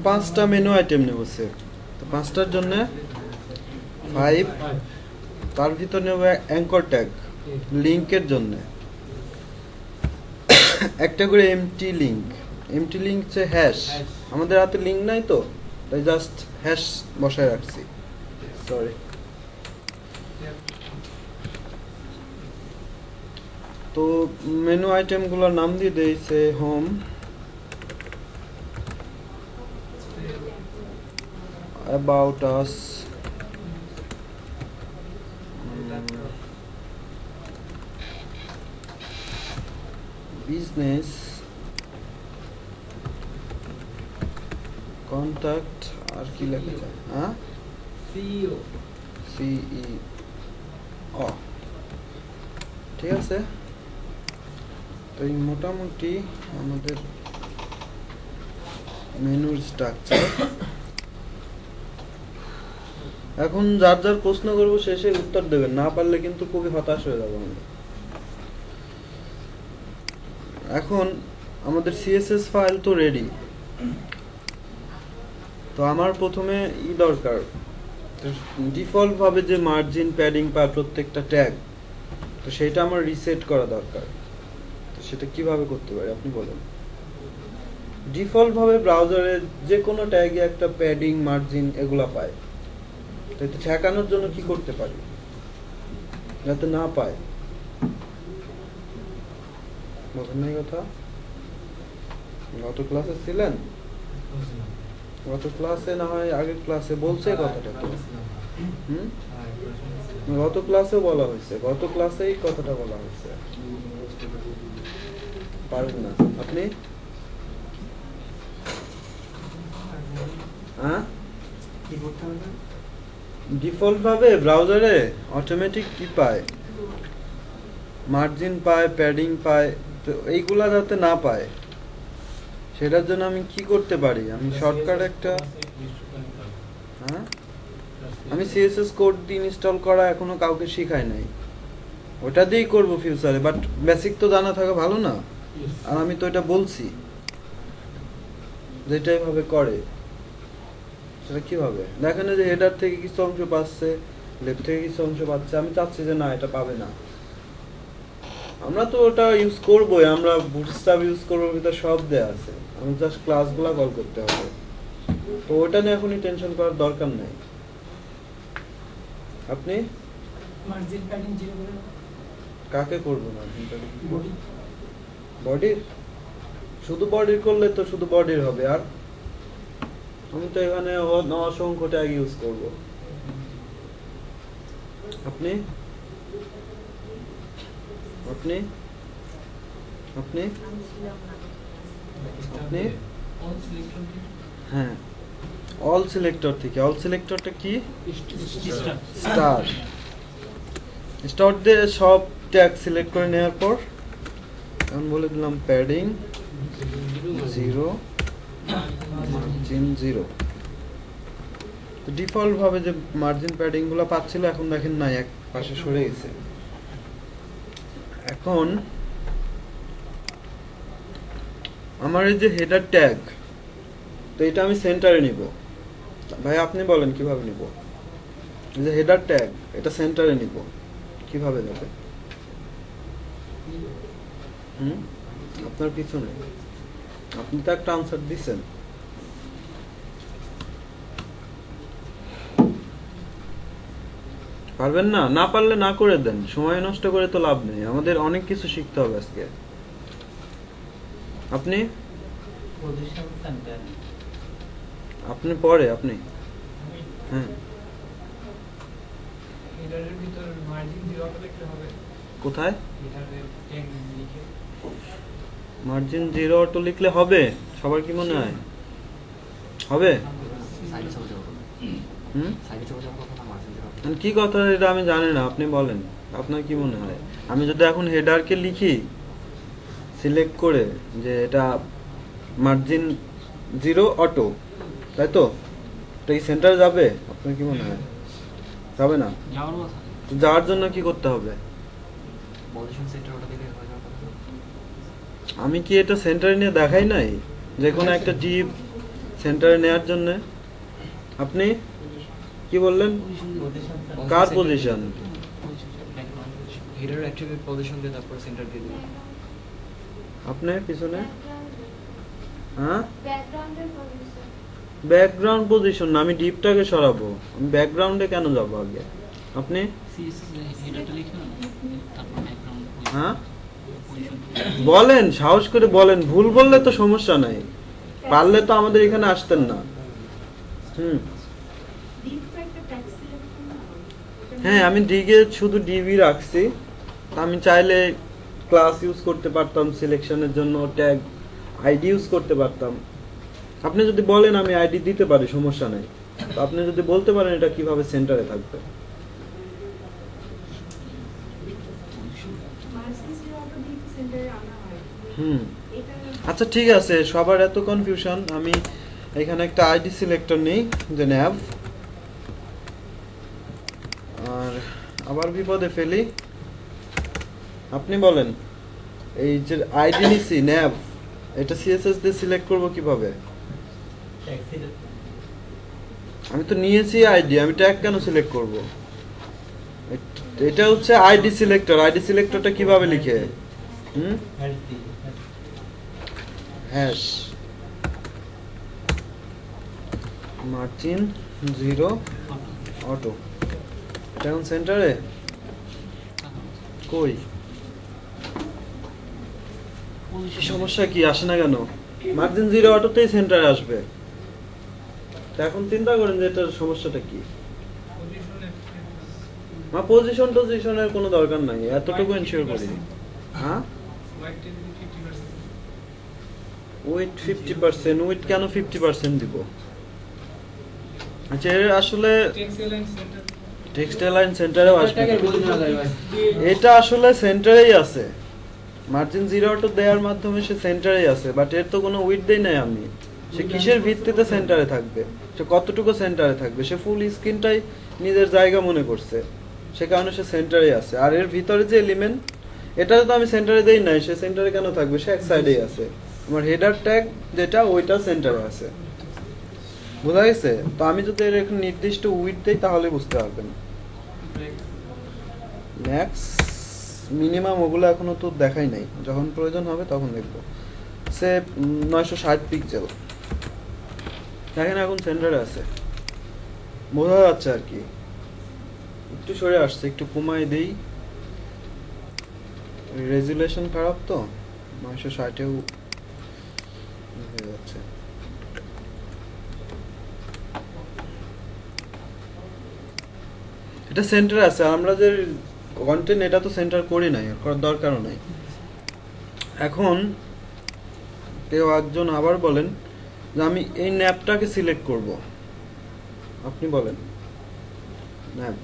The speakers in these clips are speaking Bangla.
পাঁচটা মেনু আইটেম নেব স্যার। তো পাঁচটার জন্য 5, তার ভিতর নেব অ্যাঙ্কর ট্যাগ লিংকের জন্য একটা করে এমটি লিংক। এমটি লিংক হচ্ছে হ্যাশ। আমাদের হাতে লিংক নাই তো, তাই জাস্ট হ্যাশ বসায় রাখছি। সরি। তো মেনু আইটেমগুলোর নাম দিয়ে দিয়েছে home, about us, business, contact আর কি লেখা যায়, হ্যাঁ, সিইও সিইও। ঠিক আছে। তো এই মোটামুটি আমাদের মেনুর স্ট্রাকচার। এখন যার যার প্রশ্ন করবো শেষে উত্তর দেবেন, না পারলে কিন্তু খুবই হতাশ হয়ে যাবো আমরা। এখন আমাদের সিএসএস ফাইল তো রেডি। তো আমার প্রথমে দরকার ডিফল্ট ভাবে যে মার্জিন প্যাডিং পায় প্রত্যেকটা ট্যাগ, তো সেটা আমার রিসেট করা দরকার। তো সেটা কিভাবে করতে পারি আপনি বলেন। ডিফল্ট ভাবে ব্রাউজারে যে কোনো ট্যাগে একটা প্যাডিং মার্জিন এগুলা পায়, তো এটা ঠেকানোর জন্য কি করতে পারি যাতে না পায়? বুঝেন নাই কথা? গত ক্লাসে ছিলেন? গত ক্লাসে না হয় আগের ক্লাসে বলছে কথাটা তো। গত ক্লাসে বলা হয়েছে, গত ক্লাসেই কথাটা বলা হয়েছে। পারবেন না আপনি? হ্যাঁ, ডিফল্ট ভাবে ব্রাউজারে অটোমেটিক কি পায়, মার্জিন পায়, প্যাডিং পায়, তো এইগুলা যাতে না পায় সেটার জন্য আমি কি করতে পারি? আমি শর্টকাট একটা, হ্যাঁ, আমি সিএসএস কোড ইনস্টল করা এখনো কাউকে শিখাই নাই, ওটা দিয়েই করবো ফিউচারে, বাট বেসিক তো জানা থাকা ভালো না? আর আমি তো এটা বলছি যেটা এভাবে করে, সেটা কিভাবে দেখেন যে হেডার থেকে কিছু অংশ পাচ্ছে, লেফট থেকে কিছু অংশ পাচ্ছে, আমি চাচ্ছি যে না এটা পাবে না। আমরা তো ওটা ইউজ করবোই, আমরা বুটস্ট্র্যাপ ইউজ করবো, ভিতরে সব দেয়া আছে, আমি জাস্ট ক্লাসগুলো কল করতে হবে। তো ওটা নিয়ে এখনই টেনশন করার দরকার নাই। আপনি মার্জিন প্যাডিং জিরো করে কাকে করবো না? বডির, শুধু বডির করলে তো শুধু বডির হবে। আর আমি তো এখানে অসংখ্য ট্যাগ ইউজ করব। আপনি আপনি আপনি আপনি হ্যাঁ, অল সিলেক্টর থেকে। অল সিলেক্টরটা কি? স্টার। স্টার দিয়ে সব ট্যাগ সিলেক্ট করে নেওয়ার পর এখন বলে দিলাম প্যাডিং 0, মার্জিন 0। তো ডিফল্ট ভাবে যে মার্জিন প্যাডিং গুলো পাচ্ছিল এখন দেখেন নাই, এক পাশে সরে গেছে। এখন আমার এই যে হেডার ট্যাগ, তো এটা আমি সেন্টারে নিব। ভাই আপনি বলেন কিভাবে নিব? এই যে হেডার ট্যাগ, এটা সেন্টারে নিব, কিভাবে যাবে? আপনার পিছনে আপনি তো একটা আনসার দিচ্ছেন। পারবেন না? না পারলে না করে দেন, সময় নষ্ট করে তো লাভ নেই, আমাদের অনেক কিছু শিখতে হবে আজকে। আপনি আপনি পরে আপনি হ্যাঁ, কোথায় মার্জিন 0 অটো লিখলে হবে? সবার কি মনে হয় হবে? কি কথা এটা আমি জানি না, আপনি বলেন আপনার কি মনে হয়। আমি যদি এখন হেডারকে লিখি সিলেক্ট করে যে এটা মার্জিন 0 অটো, তাই তো এই সেন্টার যাবে? আপনার কি মনে হয় যাবে না? যাওয়ার জন্য কি করতে হবে? আমি কি এটা সেন্টার নিয়ে দেখাই নাই? যে কোনো একটা ডিপ সেন্টারে নেয়ার জন্য আপনি কি বললেন? কার পজিশন? হেডার অ্যাট্রিবিউট পজিশন দিয়ে তারপর সেন্টার দিয়ে দিবেন। আপনি পিছনে হ্যাঁ ব্যাকগ্রাউন্ডের পজিশন ব্যাকগ্রাউন্ড পজিশন না, আমি ডিপটাকে সরাবো। আমি ব্যাকগ্রাউন্ডে কেন যাবো আগে? আপনি হেডারটা লিখে না, তারপর ব্যাকগ্রাউন্ড হ্যাঁ বলেন, সাহস করে বলেন। ভুল বললে তো সমস্যা নাই, পারলে তো আমাদের এখানে আসতেন না। ডিপ একটা ট্যাগ সিলেক্ট করুন। হ্যাঁ, আমি ডিগে শুধু ডিবি রাখছি। তা আমি চাইলে ক্লাস ইউজ করতে পারতাম, সিলেকশনের জন্য ট্যাগ আইডি ইউজ করতে পারতাম। আপনি যদি বলেন আমি আইডি দিতে পারি, সমস্যা নাই। তো আপনি যদি বলতে পারেন এটা কিভাবে সেন্টারে থাকবে। মার্জিন জিরো অটো দিয়ে সেন্টারে আনা হয়। এটা আচ্ছা ঠিক আছে, সবার এত কনফিউশন। আমি এখানে একটা আইডি সিলেক্টর নেই, যে ন্যাভ, আর আবার বিপদে ফেলি। আপনি বলেন, এই যে আইডি নিছি ন্যাভ, এটা সিএসএস দিয়ে সিলেক্ট করব কিভাবে? আমি তো নিয়েছি আইডি, আমি ট্যাগ কেন সিলেক্ট করব? এটা হচ্ছে আইডি সিলেক্টর। আইডি সিলেক্টরটা কিভাবে লিখে? Hash margin zero auto. এটা এখন সেন্টারে কই? সমস্যা কি, আসে না কেন? মার্জিন জিরো অটোতেই সেন্টারে আসবে। তা এখন চিন্তা করেন যে এটার সমস্যাটা কি। পজিশনের কোনো দরকার নাই, এতটুকু এনশিওর করি। হ্যাঁ উইথ 50%। উইথ কেন 50% দিব? আচ্ছা, এর আসলে টেক্সটাইল লাইন সেন্টারেও আসবে। এটা আসলে সেন্টারেই আছে, মার্জিন জিরো টু দেওয়ার মাধ্যমে সে সেন্টারেই আছে, বাট এর তো কোনো উইথ দেই নাই আমি। সে কিসের ভিত্তিতে সেন্টারে থাকবে? সে কতটুকু সেন্টারে থাকবে? সে ফুল স্ক্রিনটাই নিজের জায়গা মনে করছে, সে কারণে সে সেন্টারেই আছে। আর এর ভিতরে যে এলিমেন্ট, এটা তো আমি সেন্টারে দেই নাই, সে সেন্টারে কেন থাকবে? সে এক সাইডেই আছে। আমার হেডার ট্যাগ যেটা, ওইটা সেন্টারে আছে। বোঝা গেছে? তো আমি যদি এর একটা নির্দিষ্ট উইথ দেই তাহলে বুঝতে পারবেন। ম্যাক্স মিনিমাম ওগুলো এখনো তো দেখাই নাই, যখন প্রয়োজন হবে তখন দেখবো। সে 960 পিক্সেল, দেখেন এখন সেন্টারে আছে, বোঝা যাচ্ছে আর কি। একটু সরে আসছে, একটু কমাই দেই, রেজুলেশন খারাপ তো, 960-এও হয়ে যাচ্ছে। এটা সেন্টারে আছে, আমরা যে কন্টেন্ট এটা তো সেন্টার করি নাই, করার দরকারও নাই। এখন কেউ একজন আবার বলেন যে আমি এই ন্যাপটাকে সিলেক্ট করব। আপনি বলেন ন্যাপ।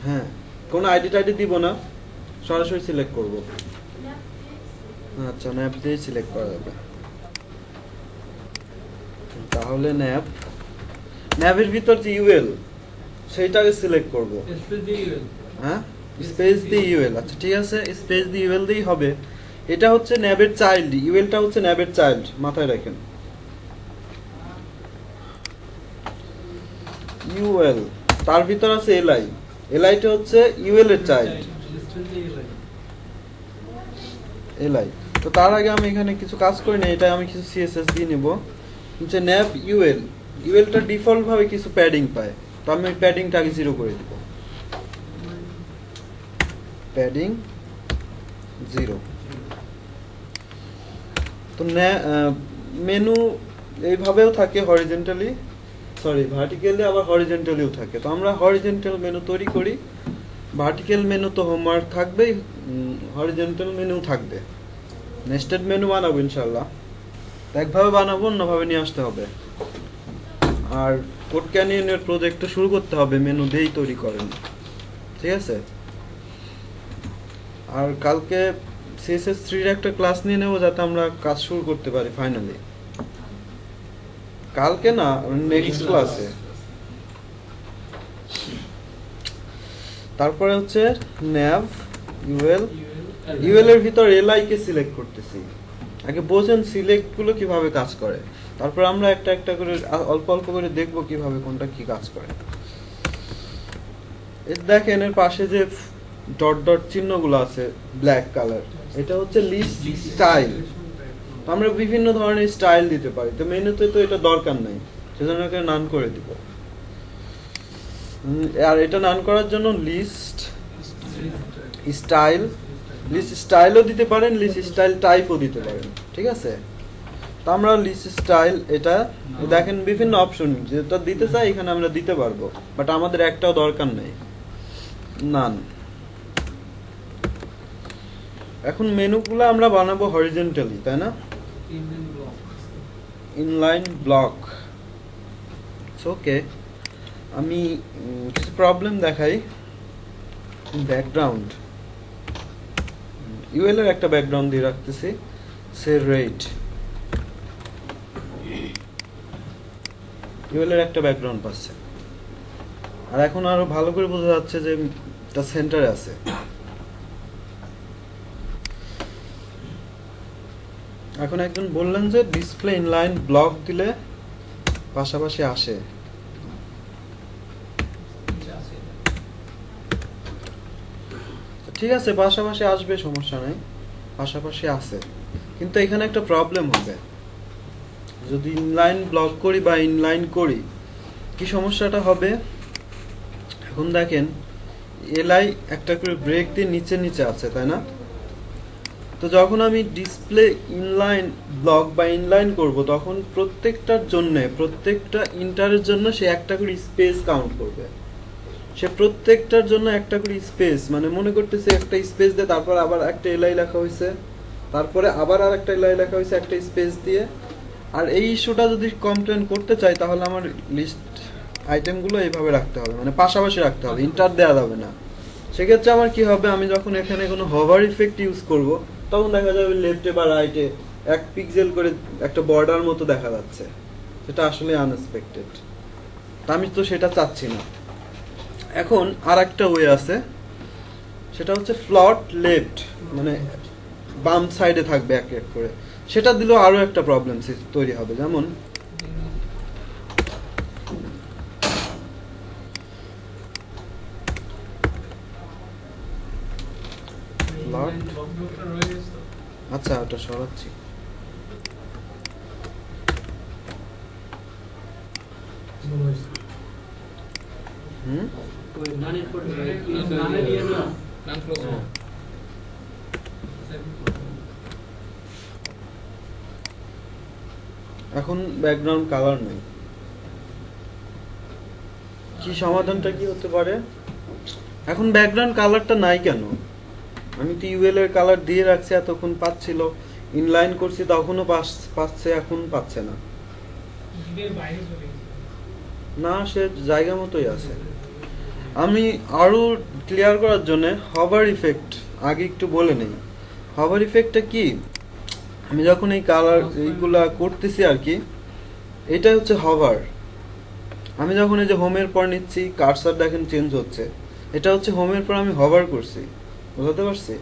হ্যাঁ, কোনো আইডি টাইডি দিব না, সরাসরি সিলেক্ট করব। আচ্ছা, ন্যাপ দিয়ে সিলেক্ট করা যাবে। তাহলে ন্যাপের ভিতর যে ইউএল, সেইটাকে সিলেক্ট করব। হ্যাঁ, স্পেস দিয়ে ইউএল। আচ্ছা ঠিক আছে, স্পেস দিয়ে ইউএল দিয়েই হবে। এটা হচ্ছে ন্যাবের চাইল্ড, ইউএলটা হচ্ছে ন্যাবের চাইল্ড, মাথায় রাখেন। ইউএল, তার ভিতর আছে এলআই, এলআইটা হচ্ছে ইউএল এর চাইল্ড, এলআই। তো তার আগে আমি এখানে কিছু কাজ করি না, এটা আমি কিছু সিএসএস দিয়ে নিব। হচ্ছে ন্যাব ইউএল, ইউএলটা ডিফল্ট ভাবে কিছু প্যাডিং পায়, তো আমি ওই প্যাডিংটাকে 0 করে দিব। প্যাডিং 0। তো মেনু এইভাবেও থাকে হরিজন্টালি, সরি ভার্টিক্যালি, আবার হরিজন্টালিও থাকে। তো আমরা হরিজন্টাল মেনু তৈরি করি। ভার্টিক্যাল মেনু তো হোমওয়ার্ক থাকবেই, হরিজন্টাল মেনু থাকবে। নেস্টেড মেনু বানাবো ইনশাল্লাহ, একভাবে বানাবো, অন্যভাবে নিয়ে আসতে হবে। আর কোড ক্যানিয়নের প্রজেক্টটা শুরু করতে হবে, মেনু দিয়েই তৈরি করেন, ঠিক আছে? আর কালকে CSS3 এর একটা ক্লাস নিয়ে নেব, যাতে আমরা কাজ শুরু করতে পারি ফাইনালি। কালকে না, নেক্সট ক্লাসে। তারপরে হচ্ছে nav ইউএল, ইউএল এর ভিতর এলআই কে সিলেক্ট করতেছি। আগে বোঝেন সিলেক্ট গুলো কিভাবে কাজ করে, তারপর আমরা একটা একটা করে অল্প অল্প করে দেখব কিভাবে কোনটা কি কাজ করে। এই দেখেন এর পাশে যে ডট ডট চিহ্নগুলো আছে ব্ল্যাক কালার, এটা হচ্ছে লিস্ট স্টাইল। আমরা বিভিন্ন ধরনের স্টাইল দিতে পারি, তো মেনুতে তো এটা দরকার নাই, সেজন্য এখানে নান করে দিব। আর এটা নান করার জন্য লিস্ট স্টাইল, লিস্ট স্টাইলও দিতে পারেন, লিস্ট স্টাইল টাইপও দিতে পারেন, ঠিক আছে। তো আমরা লিস্ট স্টাইল এটা দেখেন বিভিন্ন অপশন যেটা দিতে চাই এখানে আমরা দিতে পারবো, বাট আমাদের একটাও দরকার নেই, নান। এখন মেনুগুলো আমরা বানাবো হরিজন্টালি, তাই না? Inline block. ওকে, আমি কিছু প্রবলেম দেখাই। ব্যাকগ্রাউন্ড ইউএল এর একটা ব্যাকগ্রাউন্ড দিয়ে রাখতেছি, সে রেট ইউএল এর একটা ব্যাকগ্রাউন্ড পাচ্ছে। আর এখন আরো ভালো করে বোঝা যাচ্ছে যে এটা সেন্টারে আছে। এখন একজন বললেন যে ডিসপ্লে ইনলাইন ব্লক দিলে পাশাপাশি আসে। ঠিক আছে, পাশাপাশি আসবে, সমস্যা নাই, পাশাপাশি আছে। কিন্তু এখানে একটা প্রবলেম হবে, যদি ইনলাইন ব্লক করি বা ইনলাইন করি, কি সমস্যাটা হবে? এখন দেখেন এলআই একটা করে ব্রেক দিয়ে নিচে নিচে আছে, তাই না? তো যখন আমি ডিসপ্লে ইনলাইন ব্লক বা ইনলাইন করব, তখন প্রত্যেকটার জন্য, প্রত্যেকটা ইন্টারের জন্য সে একটা করে স্পেস কাউন্ট করবে। সে প্রত্যেকটার জন্য একটা করে স্পেস, মানে মনে করতেছে একটা স্পেস দিয়ে তারপর আবার একটা এলআই লেখা হয়েছে, তারপরে আবার আর একটা এলআই লেখা হয়েছে একটা স্পেস দিয়ে। আর এই ইস্যুটা যদি কমপ্লেন করতে চাই, তাহলে আমার লিস্ট আইটেমগুলো এইভাবে রাখতে হবে, মানে পাশাপাশি রাখতে হবে, ইন্টার দেওয়া যাবে না। সেক্ষেত্রে আমার কি হবে, আমি যখন এখানে কোনো হভার ইফেক্ট ইউজ করব, তখন দেখা যাবে লেফটে বা রাইটে এক পিক্সেল করে একটা বর্ডার মতো দেখা যাচ্ছে, সেটা আসলে আনএক্সপেক্টেড। তা আমি তো সেটা চাচ্ছি না। এখন আর একটা ওয়ে আছে, সেটা হচ্ছে ফ্লট লেফট, মানে বাম সাইডে থাকবে এক এক করে। সেটা দিলেও আরো একটা প্রবলেম তৈরি হবে, যেমন আচ্ছা ওটা সরাচ্ছি। হুম, এখন ব্যাকগ্রাউন্ড কালার নেই, কি সমাধানটা কি হতে পারে? এখন ব্যাকগ্রাউন্ড কালারটা নাই কেন? আমি তো ইউএল এর কালার দিয়ে রাখছি, এতক্ষণ পাচ্ছিল, ইনলাইন করছি তখনও পাচ্ছে, এখন পাচ্ছে না। না, সে জায়গা মতোই আছে। আমি আরো ক্লিয়ার করার জন্য হভার ইফেক্ট আগে একটু বলে নেই। হভার ইফেক্টটা কি? আমি যখন এই কালার এইগুলা করতেছি আর কি, এটা হচ্ছে হভার। আমি যখন এই যে হোমের পর নিচ্ছি, কার্সার দেখেন চেঞ্জ হচ্ছে, এটা হচ্ছে হোমের পর আমি হভার করছি, বুঝতে পারছি?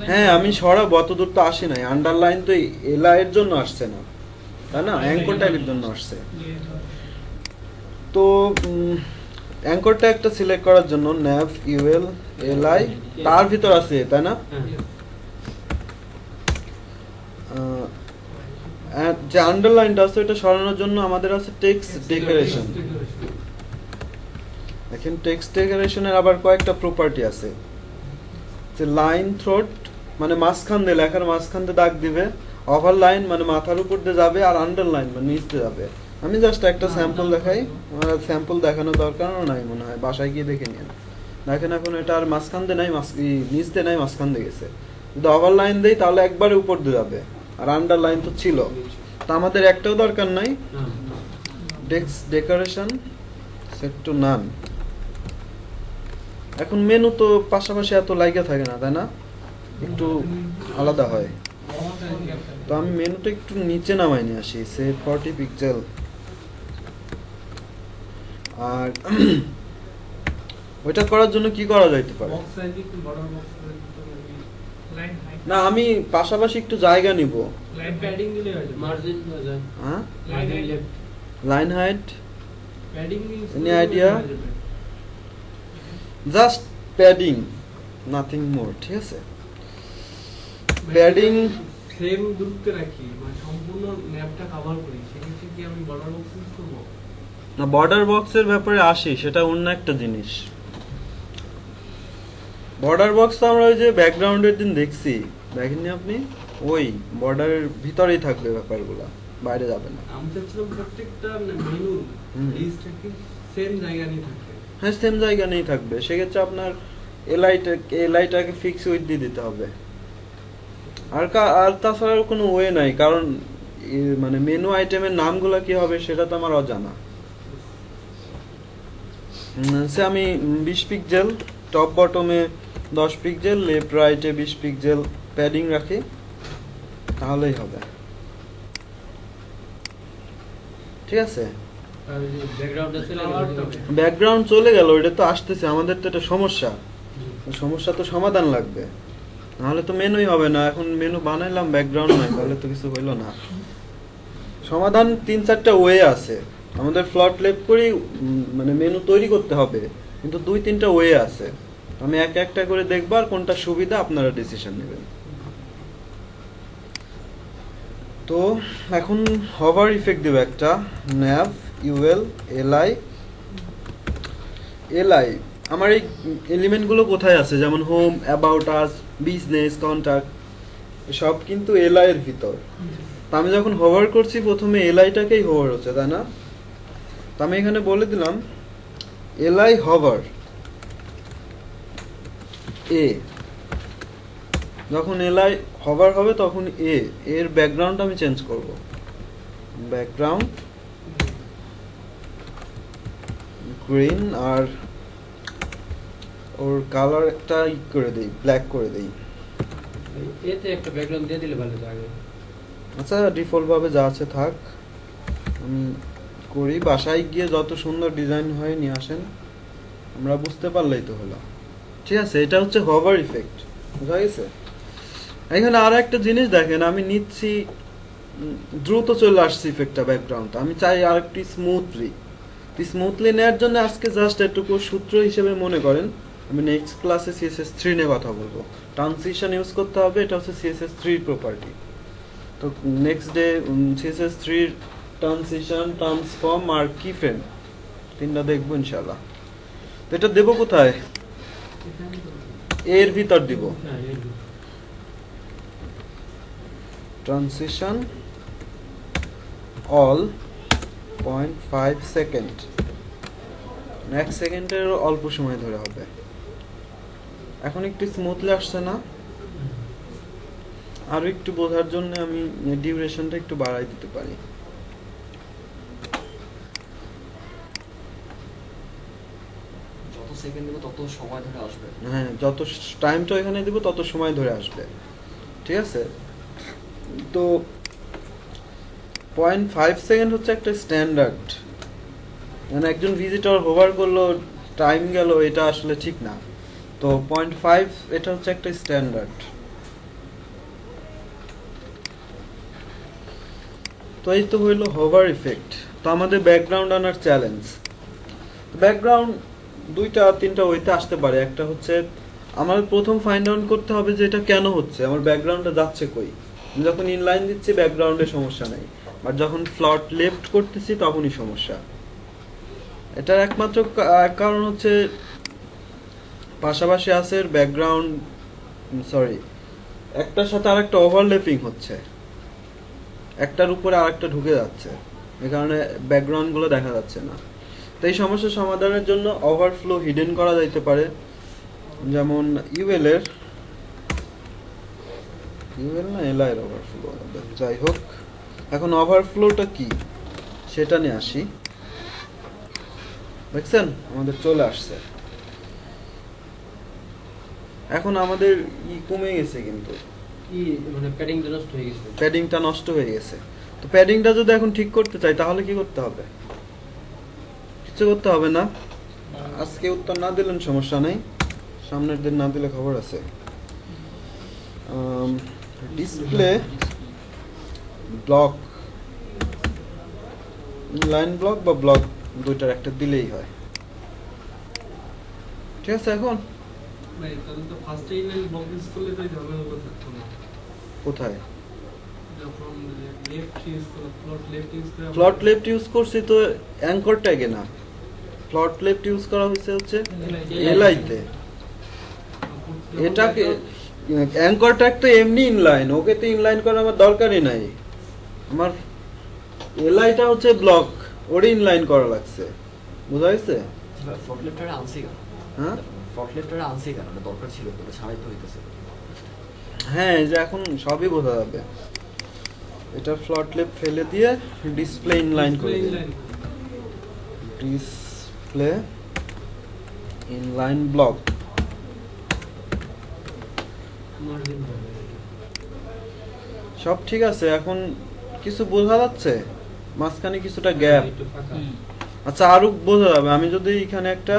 হ্যাঁ, আমি সরাবো, অত দূর তো আসি নাই। আন্ডারলাইন তো এলআই এর জন্য আসছে না, তাই না? অ্যাঙ্কর ট্যাগের জন্য আসছে। তো অ্যাঙ্কর ট্যাগটা সিলেক্ট করার জন্য nav ul li তার ভিতর আছে, তাই না? যে আন্ডারলাইনটা আছে এটা সরানোর জন্য আমাদের আছে টেক্সট ডেকোরেশন। দেখেন টেক্সট ডেকোরেশনের আবার কয়েকটা প্রপার্টি আছে, যে লাইন থ্রোট মানে মাঝখান দিয়ে, লেখার মাঝখান দিয়ে দাগ দিবে, ওভারলাইন মানে মাথার উপর দিয়ে যাবে, আর আন্ডারলাইন মানে নিচ দিয়ে যাবে। আমি জাস্ট একটা স্যাম্পল দেখাই, স্যাম্পল দেখানো দরকারও নাই মনে হয়, বাসায় গিয়ে দেখে নিন। দেখেন এখন এটা আর মাঝখান দিয়ে নাই, নিচ দিয়ে নাই, মাঝখান দিয়ে গেছে। যদি ওভারলাইন দেই তাহলে একবারে উপর দিয়ে যাবে, আর আন্ডারলাইন তো ছিল, তা আমাদের একটাও দরকার নাই। টেক্সট ডেকোরেশন সেট টু নান। এখন মেনু তো পাশাপাশি এত লাইগা থাকে না, তাই না? একটু আলাদা হয়। তো আমি মেনুটা একটু নিচে নামাই নিয়ে আসি, সে 40 পিক্সেল। আর ওইটা করার জন্য কি করা যাইতে পারে? লাইন হাইট না আমি পাশাপাশি একটু জায়গা নিব। লাইন প্যাডিং দিলে হয়ে যাবে মার্জিন হয়ে যায়, হ্যাঁ, margin left. Line height padding means Any idea? Just padding, nothing more, ঠিক আছে? প্যাডিং সেম দূরত্বে রাখি মানে সম্পূর্ণ ম্যাপটা কভার করি, সেক্ষেত্রে কি আমি বর্ডার বক্স ইউজ করব? না, বর্ডার বক্সের ব্যাপারে আসি, সেটা অন্য একটা জিনিস। বর্ডার বক্স তো আমরা ওই যে ব্যাকগ্রাউন্ডের দিন দেখছি, দেখেননি আপনি? ওই বর্ডারের ভিতরেই থাকবে ব্যাপারগুলো, বাইরে যাবে না। আমি চাচ্ছিলাম প্রত্যেকটা মেনু হুম। লিস্টটা কি সেম জায়গা নিয়ে থাকে। হ্যাঁ, সেম জায়গা নেই থাকবে, সেক্ষেত্রে আপনার এলআইটাকে ফিক্স উইথ দিয়ে দিতে হবে। আর তাছাড়া কোনো ওয়ে নাই, কারণ মানে মেনু আইটেমের নামগুলো কি হবে সেটা তো আমার অজানা। সে আমি 20 পিক্সেল টপ বটমে, 10 পিক্সেল লেফট রাইটে 20 পিক্সেল প্যাডিং রাখি, তাহলেই হবে, ঠিক আছে? আর যে ব্যাকগ্রাউন্ডে চলে গেল, ব্যাকগ্রাউন্ড চলে গেল, এটা তো আসতেছে, আমাদের তো এটা সমস্যা, সমস্যা তো সমাধান লাগবে, নাহলে তো মেনুই হবে না। এখন মেনু বানাইলাম, ব্যাকগ্রাউন্ড নাই, তাহলে তো কিছু হইলো না। সমাধান 3-4টা ওয়ে আছে, আমাদের ফ্লট লেফট করি মানে মেনু তৈরি করতে হবে, কিন্তু 2-3টা ওয়ে আছে। আমি একটা করে দেখব, আর কোনটা সুবিধা আপনারা ডিসিশন নেবেন। তো এখন হভার ইফেক্ট দেব একটা, nav ul li li। আমার এই এলিমেন্টগুলো কোথায় আছে, যেমন home, about us, business, contact, সব কিন্তু li এর ভিতর। তো আমি যখন হোভার করছি, প্রথমে এলআইটাকেই হোভার হচ্ছে, তাই না? তো আমি এখানে বলে দিলাম li hover a, যখন li hover হবে তখন a এর ব্যাকগ্রাউন্ড আমি চেঞ্জ করব, ব্যাকগ্রাউন্ড গ্রিন, আর ওর কালার একটা করে দেই, ব্ল্যাক করে দেই। এতে একটা ব্যাকগ্রাউন্ড দিয়ে দিলে ভালো লাগে। আচ্ছা, ডিফল্ট ভাবে যা আছে থাক, আমি করি। বাসায় গিয়ে যত সুন্দর ডিজাইন হয় নিয়ে আসেন, আমরা বুঝতে পারলেই তো হলো, ঠিক আছে? এটা হচ্ছে হভার ইফেক্ট, বুঝা গেছে? এখানে আর একটা জিনিস দেখেন, আমি নিচ্ছি দ্রুত চলে আসছে ইফেক্টটা ব্যাকগ্রাউন্ড, আমি চাই আর একটু স্মুথলি নেওয়ার জন্য আজকে জাস্ট এটুকু সূত্র হিসেবে মনে করেন, আমি নেক্সট ক্লাসে CSS3 নিয়ে কথা বলবো। ট্রানজিশন ইউজ করতে হবে, এটা হচ্ছে CSS3 প্রপার্টি। তো next day CSS3 transition, transform আর কি ফ্রেম, 3টা দেখবো ইনশাআল্লাহ। তো এটা দেবো কোথায়? এর ভিতর দিব, হ্যাঁ, এই ট্রানজিশন অল 0.5 সেকেন্ড, 1 সেকেন্ডের অল্প সময় ধরে হবে। এখন একটু স্মুথলি আসছে না? আরো একটু বোঝার জন্য আমি ডিউরেশনটা একটু বাড়াই দিতে পারি। যত সেকেন্ড দেবো তত সময় ধরে আসবে। হ্যাঁ, যত টাইমটা এখানে দিব তত সময় ধরে আসবে, ঠিক আছে? তো 0.5 সেকেন্ড হচ্ছে একটা স্ট্যান্ডার্ড, মানে একজন ভিজিটর হোভার করলো, টাইম গেল, এটা আসলে ঠিক না। তো 0.5 এটা হচ্ছে একটা স্ট্যান্ডার্ড। তো এই তো হইলো হোভার ইফেক্ট। তো আমাদের ব্যাকগ্রাউন্ড আনার চ্যালেঞ্জ, ব্যাকগ্রাউন্ড 2-3টা ওইতে আসতে পারে। একটা হচ্ছে আমার প্রথম ফাইন্ড আউট করতে হবে যে এটা কেন হচ্ছে, আমার ব্যাকগ্রাউন্ডটা যাচ্ছে কই। আমি যখন ইনলাইন দিচ্ছি ব্যাকগ্রাউন্ডে সমস্যা নাই, বাট যখন ফ্লট লেফট করতেছি তখনই সমস্যা। এটার একমাত্র কারণ হচ্ছে পাশাপাশি আছে ব্যাকগ্রাউন্ড, সরি, একটার সাথে আরেকটা ওভারল্যাপিং হচ্ছে, একটার উপরে আরেকটা ঢুকে যাচ্ছে, এই কারণে ব্যাকগ্রাউন্ড গুলো দেখা যাচ্ছে না। তো এই সমস্যা সমাধানের জন্য ওভারফ্লো হিডেন করা যাইতে পারে, যেমন ইউএল না এলআই এর ওভারফ্লো, যাই হোক। এখন ওভারফ্লোটা কি সেটা নিয়ে আসি। দেখছেন আমাদের চলে আসছে। এখন আমাদের কমে গেছে, কিন্তু কি মানে প্যাডিংটা নষ্ট হয়ে গেছে। প্যাডিংটা নষ্ট হয়ে গেছে। তো প্যাডিংটা যদি এখন ঠিক করতে চাই তাহলে কি করতে হবে? কিছু করতে হবে না। আজকে উত্তর না দিলেন সমস্যা নেই, সামনের দিন না দিলে খবর আছে। ডিসপ্লে ব্লক, লাইন ব্লক বা ব্লক দুইটার একটা দিলেই হয়। ঠিক আছে, এখন ভাই তাহলে তো ফার্স্টে ইনলাইন ব্লক ইউজ করলে তো এই ঝামেলাগুলো থাকতো না। কোথায় যখন লেফট ইউজ করলাম, ফ্লট লেফট ইউজ করে ফ্লট লেফট ইউজ করছি তো অ্যাঙ্কর ট্যাগে না, ফ্লট লেফট ইউজ করা হয়েছে হচ্ছে এলআইতে। এটাকে অ্যাঙ্কর ট্যাগ তো এমনি ইনলাইন, ওকে তো ইনলাইন করার আমার দরকারই নাই। আমার এলআইটা হচ্ছে ব্লক, ওরে ইনলাইন করা লাগছে, বোঝা গেছে? ফ্রন্ট লেফটারে আনছি কেন? হ্যাঁ ফ্রন্ট লেফটারে আনছি কেন? এটা দরকার ছিল তো, এটা ছাড়াই তো হইতেছে। হ্যাঁ, এই যে এখন সবই বোঝা যাবে। এটা ফ্লট লেফট ফেলে দিয়ে ডিসপ্লে ইনলাইন করে দিন। Display inline block. সব ঠিক আছে, এখন কিছু বোঝা যাচ্ছে, মাঝখানে কিছুটা গ্যাপ। হুম। আচ্ছা, আরো বোঝা যাবে আমি যদি এখানে একটা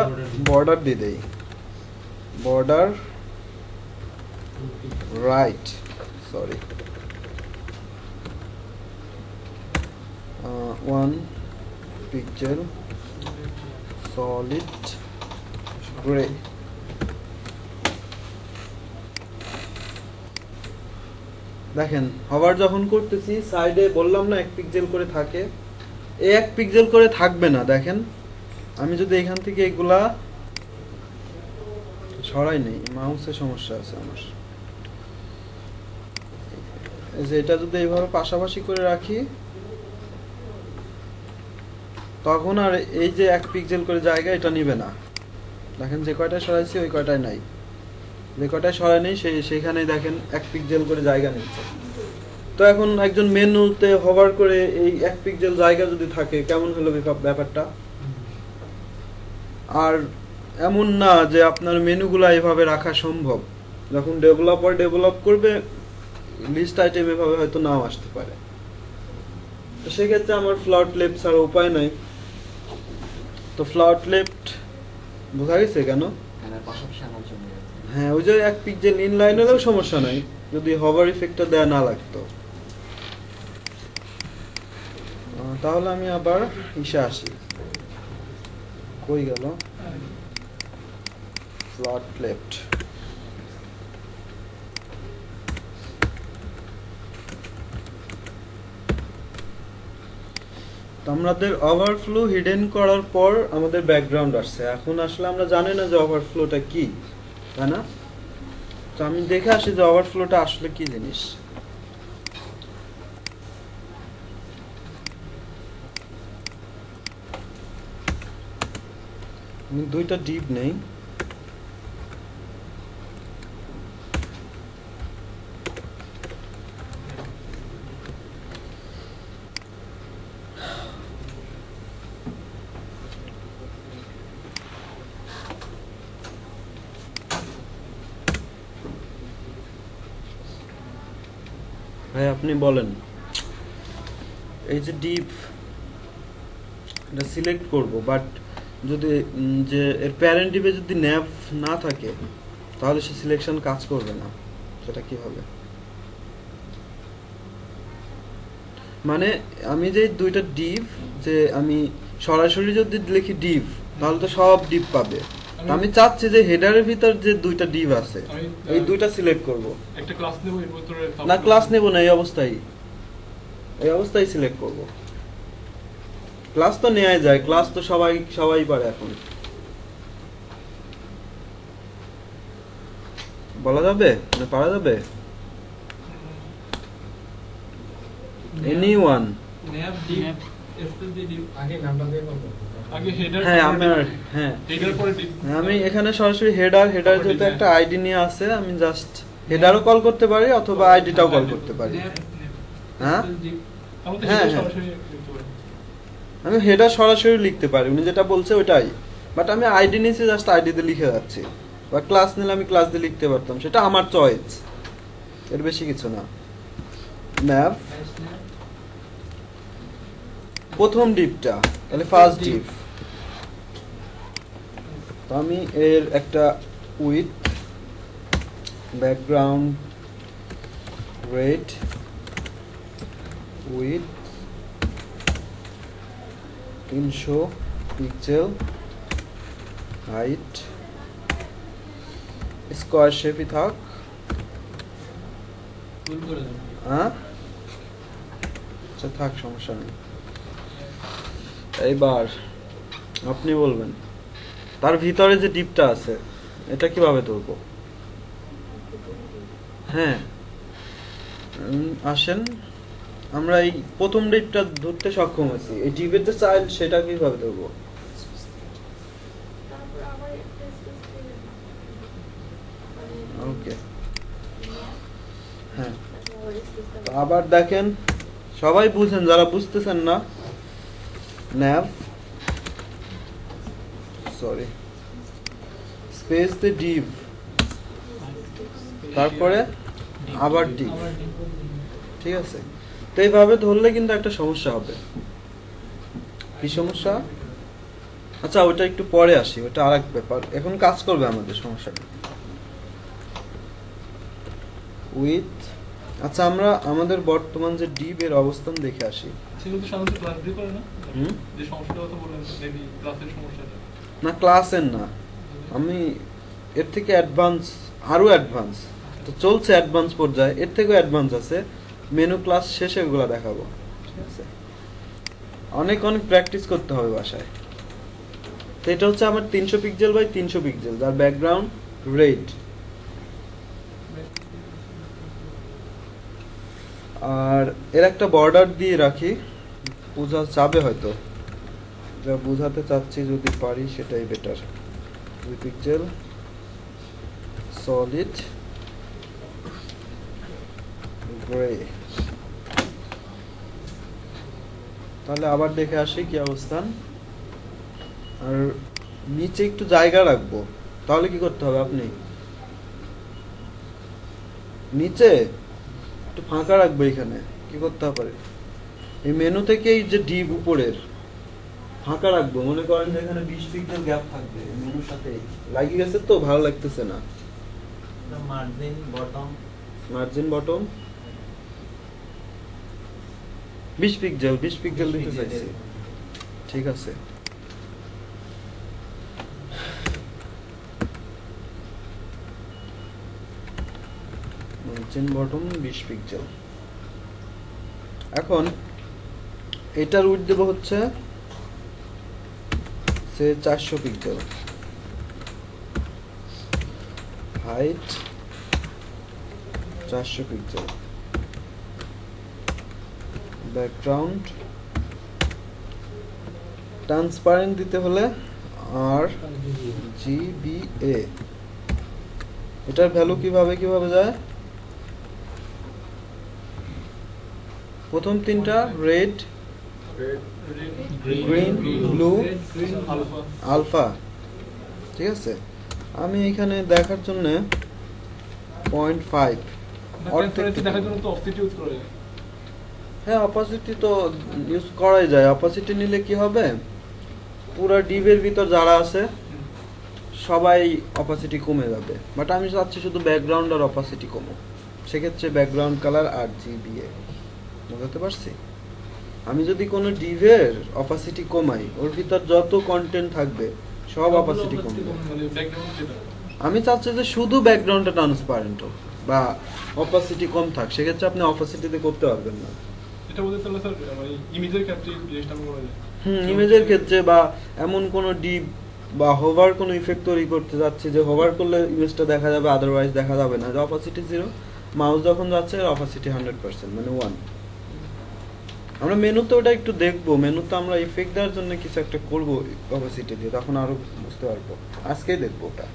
বর্ডার দিয়ে দেই, border right, sorry 1 pixel solid grey. দেখেন হবার যখন করতেছি সাইডে বললাম না 1 পিক্সেল করে থাকে, এই 1 পিক্সেল করে থাকবে না। দেখেন আমি যদি এখান থেকে এগুলা সরাই নেই, মাউসের সমস্যা আছে আমার, এই যে এটা যদি এইভাবে পাশাপাশি করে রাখি তখন আর এই যে 1 পিক্সেল করে জায়গা এটা নিবে না। দেখেন যে কয়টা সরাইছি ওই কয়টাই নাই, যে কয়টা সরাই নেই সেইখানেই দেখেন 1 পিক্সেল করে জায়গা নিচ্ছে। তো এখন একজন মেনুতে হোভার করে এই 1 পিক্সেল জায়গা যদি থাকে কেমন হলো ব্যাপারটা? আর এমন না যে আপনার মেনুগুলো এভাবে রাখা সম্ভব, যখন ডেভেলপার ডেভেলপ করবে লিস্ট আইটেম এভাবে হয়তো নাও আসতে পারে। তো সেক্ষেত্রে আমার ফ্লট লেফট ছাড়া উপায় নাই। তো ফ্লট লেফট বোঝা গেছে কেন? হ্যাঁ, পাশাপাশি আনার জন্য। হ্যাঁ, ওই যে 1 পিক্সেল ইনলাইন হলেও সমস্যা নাই যদি হভার ইফেক্টটা দেয়া না লাগতো। তাহলে আমি আবার ইসে আসি, কই গেল ফ্লট লেফট। আমাদের ওভারফ্লো হিডেন করার পর আমাদের ব্যাকগ্রাউন্ড আসছে। এখন আসলে আমরা জানি না যে ওভারফ্লোটা কি, তাই না? তো আমি দেখে আসি যে ওভারফ্লোটা আসলে কি জিনিস। আমি দুইটা ডিপ নেই, ভাই আপনি বলেন এই যে ডিপ এটা সিলেক্ট করব, বাট যদি যে এর প্যারেন্ট ডিপে যদি ন্যাভ না থাকে তাহলে সে সিলেকশন কাজ করবে না। সেটা কি হবে? মানে আমি যে দুইটা ডিপ, যে আমি সরাসরি যদি লিখি ডিপ তাহলে তো সব ডিপ পাবে। তো আমি চাচ্ছি যে হেডারের ভিতর যে দুইটা ডিপ আছে এই দুইটা সিলেক্ট করব। একটা ক্লাস নেব, এর ভিতরে না, ক্লাস নেব না, এই অবস্থায় সিলেক্ট করব। ক্লাস তো নেওয়াই যায়, ক্লাস তো সবাই পারে এখন। বলা যাবে না পারা যাবে? এনিওয়ান? ন্যাব ডিপ ন্যাব। এসএসডি ডিপ আগে নামটা দিয়ে করবো। আগে হেডার, হ্যাঁ হ্যাঁ হেডার পরে ডিপ। আমি এখানে সরাসরি হেডার যেহেতু একটা আইডি নিয়ে আছে, আমি জাস্ট হেডারও কল করতে পারি অথবা আইডিটাও কল করতে পারি। হ্যাঁ? আমাদের হ্যাঁ, হেডার হ্যাঁ। সরাসরি লিখতে পারি। আমি হেডার সরাসরি লিখতে পারি, উনি যেটা বলছে ওইটাই, বাট আমি আইডি নিয়েছি জাস্ট আইডিতে লিখে যাচ্ছি, বা ক্লাস নিলে আমি ক্লাস দিয়ে লিখতে পারতাম, সেটা আমার চয়েস, এর বেশি কিছু না। ন্যাভ প্রথম ডিপটা, তাহলে ফার্স্ট ডিপ। তো আমি এর একটা with background red with 300 pixel height square শেপই থাক। ভুল করে দেবো। হ্যাঁ আচ্ছা থাক, সমস্যা নেই। এইবার আপনি বলবেন তার ভিতরে যে ডিপটা আছে এটা কিভাবে তুলবো। হ্যাঁ আসেন, আমরা এই প্রথম ডিপটা ধরতে সক্ষম হয়েছি, এই ডিপের যে চাইল্ড সেটা কিভাবে তুলবো। তারপর আবার একটা স্পেস করে ওকে হ্যাঁ, আবার স্পেসটা তো আবার দেখেন, সবাই বুঝেন, যারা বুঝতেছেন না nav sorry space the div, তারপরে আবার div, আবার ঠিক আছে। তো এইভাবে ধরলে কিন্তু একটা সমস্যা হবে। কি সমস্যা? আচ্ছা ওটা একটু পরে আসি, ওটা আরেক ব্যাপার, এখন কাজ করবে আমাদের সমস্যাটা উইথ। আচ্ছা আমরা আমাদের বর্তমান যে div এর অবস্থান দেখে আসি। সেগুলো তো সাধারণত ক্লাস দিয়ে করে না? হুম? যে সমস্যাটার কথা বললেন মেবি ক্লাসের সমস্যাটা। না ক্লাসের না, আমি এর থেকে অ্যাডভান্স, আরো অ্যাডভান্স তো চলছে, অ্যাডভান্স পর্যায়ে, এর থেকেও অ্যাডভান্স আছে, মেনু ক্লাস শেষে এগুলো দেখাবো, ঠিক আছে। অনেক অনেক প্র্যাকটিস করতে হবে বাসায়। তো এটা হচ্ছে আমার 300 পিক্সেল বাই 300 পিক্সেল, যার ব্যাকগ্রাউন্ড রেড, আর এর একটা বর্ডার দিয়ে রাখি, বোঝা যাবে হয়তো, যা বোঝাতে চাচ্ছি যদি পারি সেটাই বেটার। 2 pixel solid grey. তাহলে আবার দেখে আসি কি অবস্থান। আর নিচে একটু জায়গা রাখবো, তাহলে কি করতে হবে, আপনি নিচে একটু ফাঁকা রাখবো, এখানে কি করতে হবে, এই মেনু থেকে এই যে ডিপ উপরের ফাঁকা রাখবো, মনে করেন যে এখানে 20 পিক্সেল গ্যাপ থাকবে, মেনুর সাথে লাগিয়ে গেছে তো ভালো লাগতেছে না। মার্জিন বটম 20 পিক্সেল, 20 পিক্সেল দিতে চাইছি, ঠিক আছে। Margin bottom 20 pixel. এখন এটার উইডথ দেব হচ্ছে সে 400 pixel, height 400 pixel, background transparent দিতে হলে আর জিবিএ। এটার ভ্যালু কিভাবে যায়, প্রথম তিনটা রেড গ্রিন ব্লু আলফা, ঠিক আছে। আমি এখানে দেখার জন্য 0.5 দেখার জন্য তো অফসেট ইউজ করে। হ্যাঁ অপাসিটি তো ইউজ করাই যায়। অপাসিটি নিলে কি হবে, পুরো ডিভের ভিতর যারা আছে সবাই অপাসিটি কমে যাবে, বাট আমি চাচ্ছি শুধু ব্যাকগ্রাউন্ড আর অপাসিটি কমো, সেক্ষেত্রে ব্যাকগ্রাউন্ড কালার আর জিবিএ। বুঝতে পারছি, আমি যদি কোনো ডিভের অপাসিটি কমাই, ওর ভিতর যত কন্টেন্ট থাকবে সব অপাসিটি কমবে। মানে ব্যাকগ্রাউন্ড যেটা আমি চাচ্ছি যে শুধু ব্যাকগ্রাউন্ডটা ট্রান্সপারেন্ট হোক বা অপাসিটি কম থাক, সেক্ষেত্রে আপনি অপাসিটিতে করতে পারবেন না। এটা বলতে চাইলে স্যার মানে ইমেজের ক্ষেত্রে জিনিসটা আমি করা যায়। ইমেজের ক্ষেত্রে বা এমন কোন ডিপ বা হোভার কোন ইফেক্ট তৈরি করতে যাচ্ছে যে হোভার করলে ইমেজটা দেখা যাবে, আদারওয়াইজ দেখা যাবে না, যে অপাসিটি 0, মাউস যখন যাচ্ছে অপাসিটি 100% মানে 1। আমরা মেনুতে ওটা একটু দেখবো, মেনুতে আমরা ইফেক্ট দেওয়ার জন্য কিছু একটা করবো অপাসিটি দিয়ে, তখন আরো বুঝতে পারবো, আজকেই দেখবো ওটা।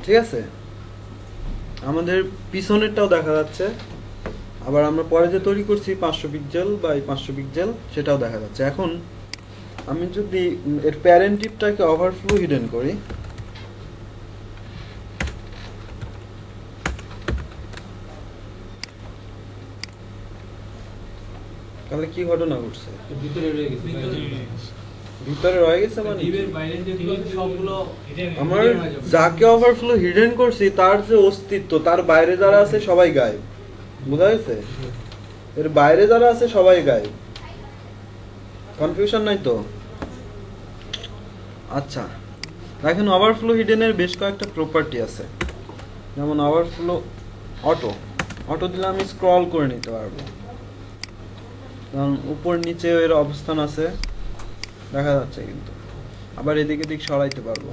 ঠিক আছে, আমাদের পিছনেরটাও দেখা যাচ্ছে, আবার আমরা পরে যে তৈরি করছি 500 পিক্সেল বা 500 পিক্সেল সেটাও দেখা যাচ্ছে। এখন আমি যদি এর প্যারেন্ট টিপটাকে ওভারফ্লো হিডেন করি, তাহলে কি ঘটনা ঘটছে, ভিতরে রয়ে গেছে। ভিতরে রয়ে গেছে মানে ডিপের বাইরে যেগুলো আছে সবগুলো আমার hidden হয়ে যাবে। যাকে ওভারফ্লো হিডেন করছি তার যে অস্তিত্ব, তার বাইরে যারা আছে সবাই গায়েব। বোঝা গেছে? এর বাইরে যারা আছে সবাই গায়েব। কনফিউশন নাই তো? আচ্ছা, দেখেন ওভারফ্লো হিডেনের বেশ কয়েকটা প্রপার্টি আছে। যেমন ওভারফ্লো অটো, অটো দিলে আমি স্ক্রল করে নিতে পারবো, কারণ উপর নিচে এর অবস্থান আছে, দেখা যাচ্ছে কিন্তু। আবার এদিকে দিক সরাইতে পারবো।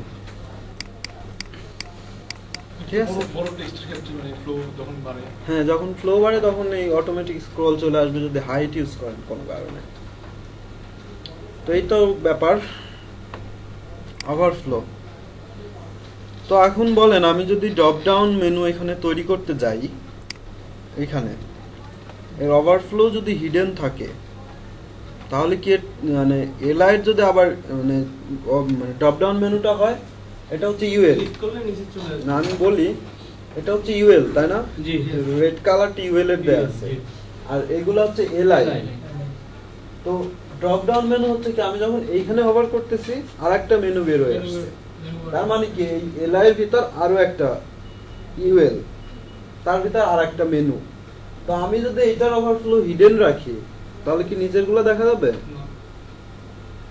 ঠিক আছে? বড় টেক্সটের ক্ষেত্রে মানে ফ্লো যখন বাড়ে হ্যাঁ, যখন ফ্লো বাড়ে তখন এই অটোমেটিক স্ক্রল চলে আসবে যদি হাইট ইউজ করেন কোনো কারণে। তো এই তো ব্যাপার ওভারফ্লো। তো এখন বলেন, আমি যদি ড্রপ ডাউন মেনু এখানে তৈরি করতে যাই, এখানে এর ওভারফ্লো যদি হিডেন থাকে, তাহলে কি মানে এলআই যদি আবার মানে ড্রপ ডাউন মেনুটা হয়, এটা হচ্ছে ইউএল ক্লিক করলে নিচে চলে আসবে। না, আমি বলি এটা হচ্ছে ইউএল, তাই না? জি রেড কালারটি ইউএল এর দেয়া আছে, আর এগুলো হচ্ছে এলআই। তো ড্রপ ডাউন মেনু হচ্ছে কি, আমি যখন এইখানে হোভার করতেছি আরেকটা মেনু বের হয়ে আসছে, তার মানে কি এই এলআই এর ভিতর আরো একটা ইউএল, তার ভিতর আরেকটা মেনু। তো আমি যদি এটার ওভারফ্লো হিডেন রাখি, তাহলে কি নিচের গুলো দেখা যাবে?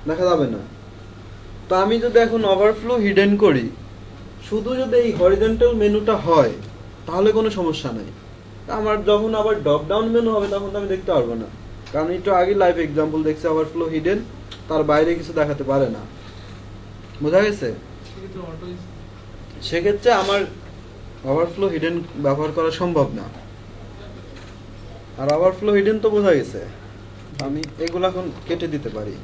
দেখা যাবে না। তো আমি যদি এখন ওভারফ্লো হিডেন করি, শুধু যদি এই হরিজন্টাল মেনুটা হয় তাহলে কোনো সমস্যা নাই। আমার যখন আবার ড্রপ ডাউন মেনু হবে তখন তো আমি দেখতে পারবো না, কারণ একটু আগে লাইভ এক্সাম্পল দেখছি ওভারফ্লো হিডেন, তার বাইরে কিছু দেখাতে পারে না। বোঝা গেছে? সেক্ষেত্রে অটো সেক্ষেত্রে আমার ওভারফ্লো হিডেন ব্যবহার করা সম্ভব না। আর ওভারফ্লো হিডেন তো বোঝা গেছে, আমি এগুলো এখন কেটে দিতে পারি।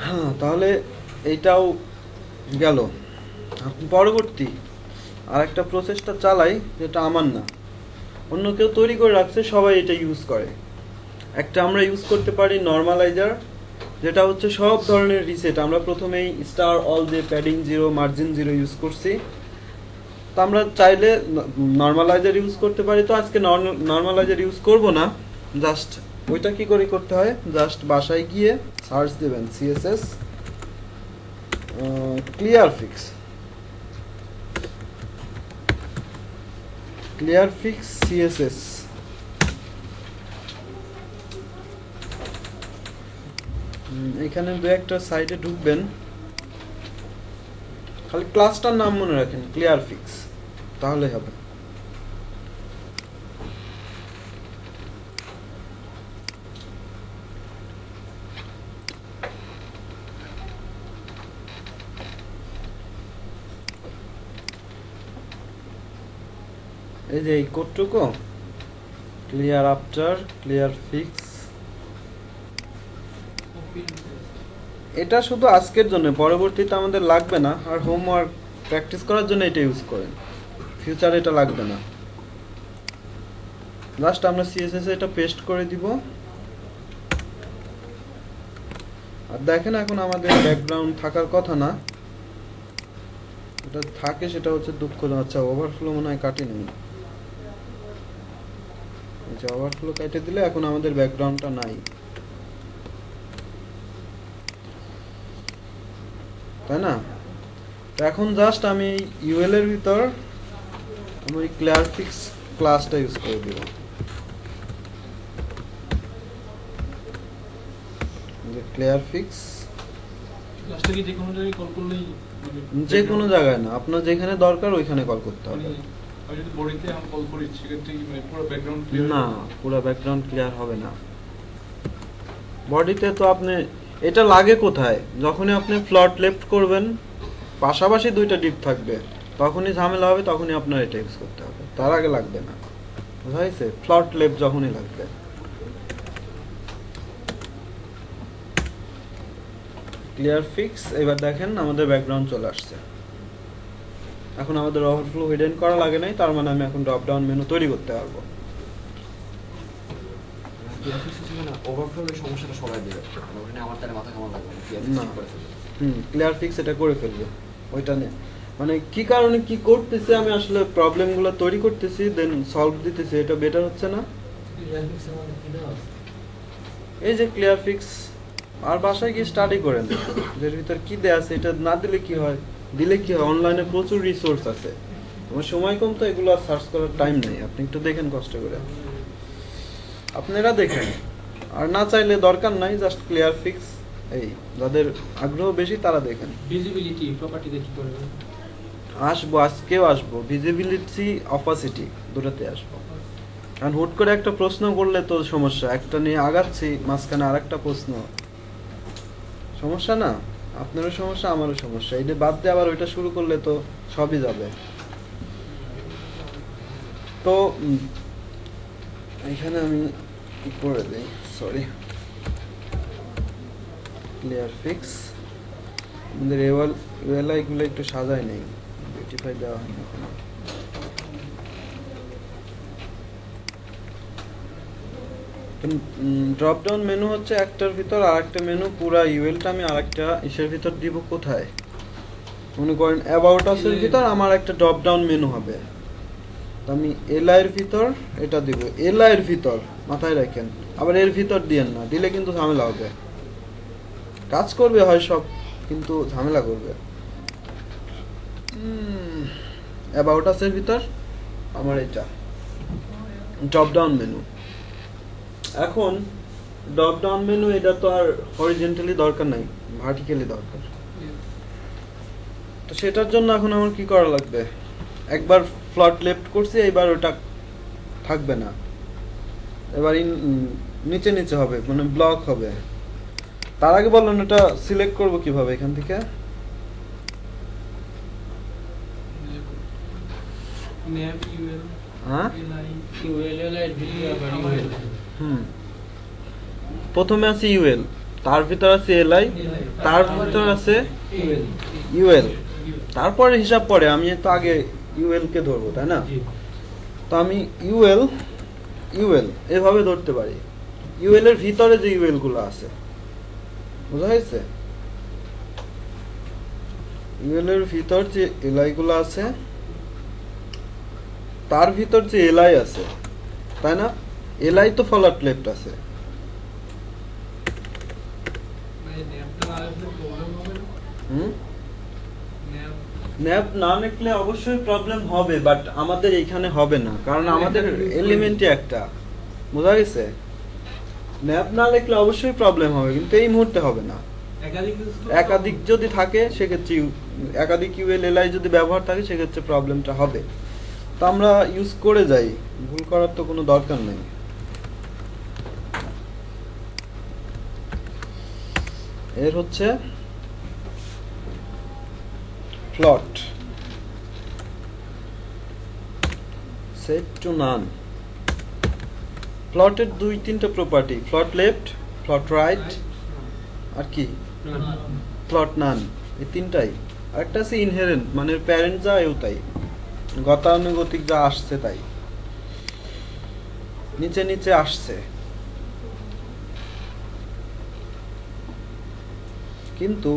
হ্যাঁ, তাহলে এইটাও গেল। এখন পরবর্তী আরেকটা প্রসেসটা চালাই, যেটা আমার না, অন্য কেউ তৈরি করে রাখছে, সবাই এটা ইউজ করে। একটা আমরা ইউজ করতে পারি নরমালাইজার, যেটা হচ্ছে সব ধরনের রিসেট। আমরা প্রথমেই স্টার অল যে প্যাডিং 0 মার্জিন 0 ইউজ করছি, তো আমরা চাইলে নরমালাইজার ইউজ করতে পারি। তো আজকে নরমালাইজার ইউজ করব না, জাস্ট ওইটা কি করে করতে হয়, জাস্ট বাসায় গিয়ে সার্চ দেবেন CSS clear fix, clear fix CSS. এখানে দু একটা সাইটে ঢুকবেন, খালি ক্লাসটার নাম মনে রাখেন ক্লিয়ার ফিক্স, তাহলে হবে। এই যে এই কোডটুকু ক্লিয়ার আফটার ক্লিয়ার ফিক্স, এটা শুধু আজকের জন্য, পরবর্তীতে আমাদের লাগবে না। আর হোমওয়ার্ক প্র্যাকটিস করার জন্য এটা ইউজ করেন, ফিউচারে এটা লাগবে না। লাস্ট আমরা সিএসএস এটা পেস্ট করে দিব। আর দেখেন এখন আমাদের ব্যাকগ্রাউন্ড থাকার কথা না, এটা থাকে, সেটা হচ্ছে দুঃখজনক। আচ্ছা, ওভারফ্লো মনে হয় কাটেনি। আচ্ছা, ওভারফ্লো কেটে দিলে এখন আমাদের ব্যাকগ্রাউন্ডটা নাই, তাই না? তো এখন জাস্ট আমি ইউএল এর ভিতর আমি ক্লিয়ার ফিক্স ক্লাসটা ইউজ করে দিব। ক্লিয়ার ফিক্স লাস্টে কি যে কোনো জায়গায় কল করলেই হবে? যে কোনো জায়গায় না, আপনার যেখানে দরকার ওইখানে কল করতে মানে হবে। আমি যদি বডিতে এখন কল করি সেক্ষেত্রে কি মানে পুরো ব্যাকগ্রাউন্ড ক্লিয়ার? না, পুরো ব্যাকগ্রাউন্ড ক্লিয়ার হবে না। বডিতে তো আপনি এটা লাগে কোথায়, যখনই আপনি ফ্লট লেফট করবেন, পাশাপাশি দুইটা ডিপ থাকবে, তখনই ঝামেলা হবে, তখনই আপনার এটা ইউজ করতে হবে, তার আগে লাগবে না। বুঝা গেছে? ফ্লট লেফট যখনই লাগবে। Clear fix. এবার দেখেন আমাদের ব্যাকগ্রাউন্ড চলে আসছে। এখন আমাদের ওভারফ্লো হিডেন করা লাগে নাই, তার মানে আমি এখন ড্রপ ডাউন মেনু তৈরি করতে পারবো। ওভারফ্লোর সমস্যাটা সবাই দেবে, ওখানে আমার তাহলে মাথা কামা লাগবে না। ক্লিয়ার ফিক্স এটা করে ফেলবে। ওইটা নিয়ে মানে কি কারণে কি করতেছে আমি আসলে প্রবলেমগুলো তৈরি করতেছি দেন সলভ দিতেছি, এটা বেটার হচ্ছে না? এই যে ক্লিয়ার ফিক্স আর বাসায় গিয়ে স্টাডি করেন এর ভিতর কি দেয়া আছে, এটা না দিলে কি হয়, দিলে কি হয়, অনলাইনে প্রচুর রিসোর্স আছে, আমার সময় কম তো এগুলো সার্চ করার টাইম নেই, আপনি একটু দেখেন কষ্ট করে, আপনারা দেখেন, আর না চাইলে দরকার নাই, জাস্ট ক্লিয়ার ফিক্স এই যাদের আগ্রহ বেশি তারা দেখেন। ভিজিবিলিটি প্রপার্টিতে কি করবে? আসবো, আজকেও আসবো, ভিজিবিলিটি অপাসিটি দুটাতে আসবো, কারণ হুট করে একটা প্রশ্ন করলে তো সমস্যা, একটা নিয়ে আগাচ্ছি মাঝখানে আর একটা প্রশ্ন, সমস্যা না, আপনারও সমস্যা আমারও সমস্যা, এটা বাদ দিয়ে আবার ওইটা শুরু করলে তো সবই যাবে। তো এখানে আমি কি করে দিই, সরি, ক্লিয়ার ফিক্স আমাদের এওএলআই গুলো একটু সাজায় নেই, বিউটিফাই দেওয়া হয়নি এখনো। ড্রপ ডাউন মেনু হচ্ছে একটার ভিতর আরেকটা মেনু, পুরা ইউএলটা আমি আরেকটা ইসের ভিতর দিব, কোথায় মনে করেন অ্যাবাউট আস-এর ভিতর আমার একটা ড্রপ ডাউন মেনু হবে, তো আমি এলআই এর ভিতর এটা দিব, এলআই এর ভিতর মাথায় রাখেন, আবার এর ভিতর দিয়েন না, দিলে কিন্তু ঝামেলা হবে, কাজ করবে হয় সব কিন্তু ঝামেলা করবে। অ্যাবাউট আস-এর ভিতর আমার এটা ড্রপ ডাউন মেনু, এখন ড্রপ ডাউন মেনু এটা তো আর হরিজন্টালি দরকার নাই, ভার্টিক্যালি দরকার, তো সেটার জন্য এখন আমার কি করা লাগবে, একবার ফ্লট লেফট করছি, এবার ওটা থাকবে না, এবার নিচে নিচে হবে, মানে ব্লক হবে। তার আগে বললেন এটা সিলেক্ট করব কিভাবে এখান থেকে, ন্যাব ইউএল হ্যাঁ এলআই প্রথমে আছে ইউএল, তার ভিতর আছে এলআই, তার ভিতর আছে ইউএল, তারপরে হিসাব পড়ে, আমি তো আগে ইউএল কে ধরবো তাই না, তো আমি ইউএল এভাবে ধরতে পারি, ইউএল এর ভিতরে যে ইউএল গুলো আছে, বুঝা হয়েছে, ইউএল এর ভিতর যে এলআই গুলো আছে, তার ভিতর যে এলআই আছে তাই না, এলআই তো ফলোয়ার লেফট আছে, ন্যাপ না লিখলে অবশ্যই প্রবলেম হবে, বাট আমাদের এখানে হবে না, কারণ আমাদের এলিমেন্টই একটা, বোঝা গেছে, ন্যাপ না লিখলে অবশ্যই প্রবলেম হবে, কিন্তু এই মুহূর্তে হবে না, একাধিক যদি থাকে সেক্ষেত্রে একাধিক ইউএল এলআই যদি ব্যবহার থাকে সেক্ষেত্রে প্রবলেমটা হবে, তো আমরা ইউজ করে যাই, ভুল করার তো কোনো দরকার নেই। এর হচ্ছে প্লট সেট টু নান, প্লটের দুই তিনটা property, float left, float right, আর কি প্লট নান, এই তিনটাই, আরেকটা আছে ইনহেরেন্ট, মানে প্যারেন্ট যা এও তাই, গতানুগতিক যা আসছে তাই, নিচে নিচে আসছে, কিন্তু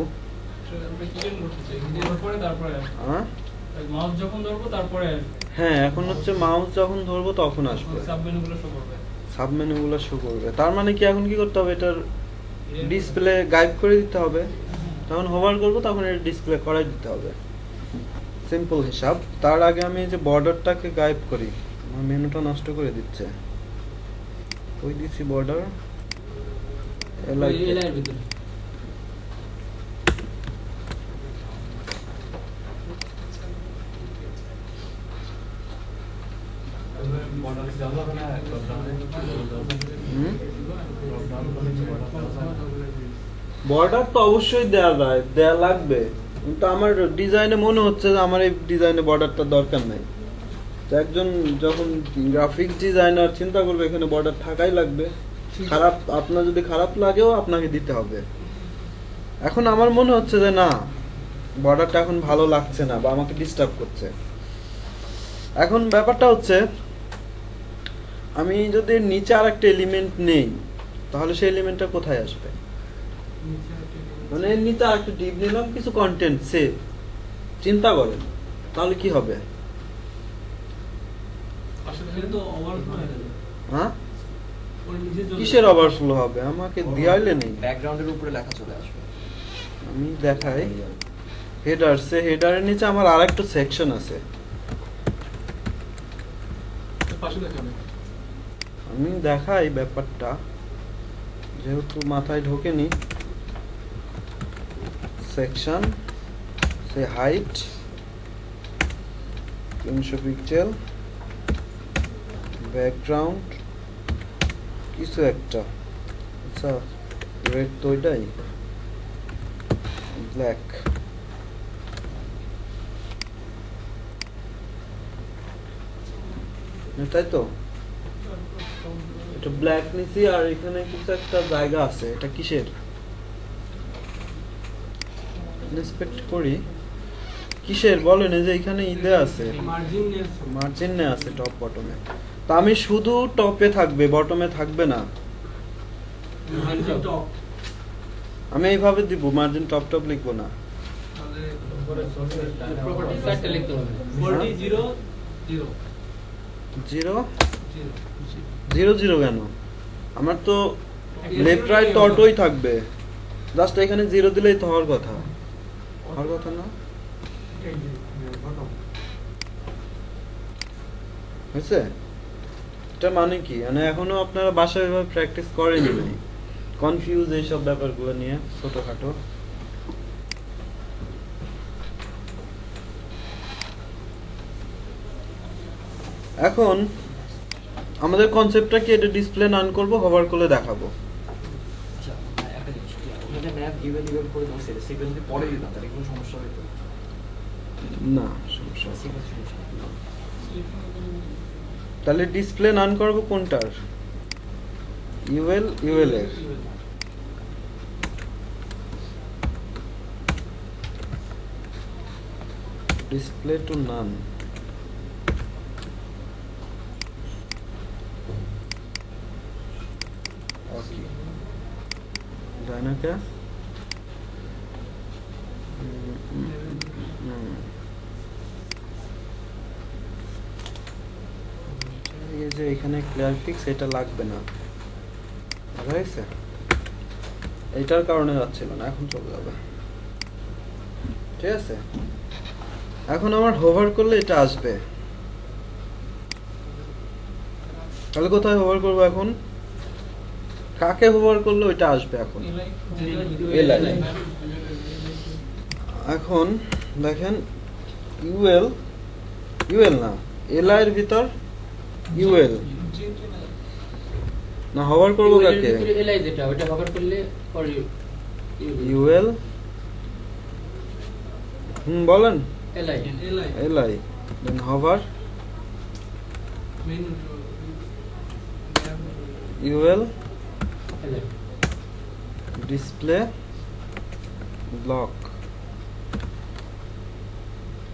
মাউস যখন ধরবো তারপরে হ্যাঁ এখন হচ্ছে মাউস যখন ধরবো তখন আসবে, সাবমেনুগুলো শো করবে, সাবমেনু গুলো শো করবে, তার মানে কি এখন কি করতে হবে, এটার ডিসপ্লে গায়েব করে দিতে হবে, যখন হোভার করবো তখন এর ডিসপ্লে করাই দিতে হবে, সিম্পল হিসাব। তার আগে আমি এই যে বর্ডারটাকে গায়েব করি, আমার মেনুটা নষ্ট করে দিচ্ছে, ওই দিচ্ছি বর্ডার এলআই এর ভিতরে বর্ডার তো অবশ্যই দেয়া লাগবে, কিন্তু আমার ডিজাইনে মনে হচ্ছে যে আমার এই ডিজাইনে বর্ডারটা দরকার নাই, তো একজন যখন গ্রাফিক্স ডিজাইনার চিন্তা করবে এখানে বর্ডার থাকাই লাগবে, খারাপ আপনার যদি খারাপ লাগেও আপনাকে দিতে হবে, এখন আমার মনে হচ্ছে যে না বর্ডারটা এখন ভালো লাগছে না বা আমাকে ডিস্টার্ব করছে, এখন ব্যাপারটা হচ্ছে আমি যদি নিচে আর একটা এলিমেন্ট নেই তাহলে সেই এলিমেন্টটা কোথায় আসবে, মানে নিচে আর একটা ডিভ নিলাম, কিছু কন্টেন্ট সেভ, চিন্তা করেন তাহলে কি হবে? পাশে এটা দেখেন তো ওভারফ্লো হয়ে গেল হ্যাঁ, ওর নিজে চলে কিসের যাবে। ওভারফ্লো হবে? আমাকে দিয়াইলে নেই। ব্যাকগ্রাউন্ডের উপরে লেখা চলে আসবে। আমি দেখাই হেডারসে, হেডারের নিচে আমার আরেকটা সেকশন আছে। পাশে দেখেন আমি দেখাই ব্যাপারটা, যেহেতু মাথায় ঢোকেনি। সেকশন সে হাইট 300 পিক্সেল, ব্যাকগ্রাউন্ড কিছু একটা, আচ্ছা রেড তো ওইটাই, ব্ল্যাক। তাই তো, এটা ব্ল্যাক নিছি আর এখানে কিছু একটা জায়গা আছে, এটা কিসের? ইন্সপেক্ট করি কিসের বলেন? এই যে এখানে ইদে আছে, মার্জিন নিয়ে মার্জিন নে আছে টপ বটমে। তা আমি শুধু টপে থাকবে, বটমে থাকবে না। মার্জিন টপ আমি এইভাবে দিব, মার্জিন টপ টপ লিখবো না। তাহলে প্রপার্টি সাইটটা লিখতে হবে 40 0 0 জিরো 0 জিরো জিরো কেন? আমার তো লেফট রাইট তো অটোই থাকবে, জাস্ট এখানে জিরো দিলেই তো হওয়ার কথা, হওয়ার কথা না? হয়েছে? এটা মানে কি? মানে এখনো আপনারা বাসায় এভাবে প্র্যাকটিস করেনি নাই, কনফিউজ এইসব ব্যাপারগুলো নিয়ে ছোটখাটো। এখন আমাদের কনসেপ্টটা কি? এটা ডিসপ্লে নান করব, হভার করলে দেখাবো। আচ্ছা, একটা জিনিস, ওখানে ম্যাপ ইভেল ইভেল করে দাও, সিকোয়েন্স যদি পরে দিতাম তাহলে কোনো সমস্যা হতো? না সমস্যা হবে না। সিকোয়েন্স সমস্যা নেই। তাহলে ডিসপ্লে নান করব কোনটার? ইউএল, ইউএল এর ডিসপ্লে টু নান। ওকে, ডাইনাকা এই যে এখানে ক্লিয়ার ফিক্স, এটা লাগবে না, বুঝা গেছে? এইটার কারণে যাচ্ছিল না, এখন চলে যাবে। ঠিক আছে, এখন আমার হোভার করলে এটা আসবে। তাহলে কোথায় হোভার করবো এখন? কাকে হোভার করলে ওইটা আসবে এখন? এলাই। এখন দেখেন ইউএল, ইউএল না এলআই এর ভিতর ইউএল না, হোভার করবো কাকে? এলআই যেটা ওটা কভার করলে পরে ইউএল, বলেন LI LI LI, then hover main UL LI display block.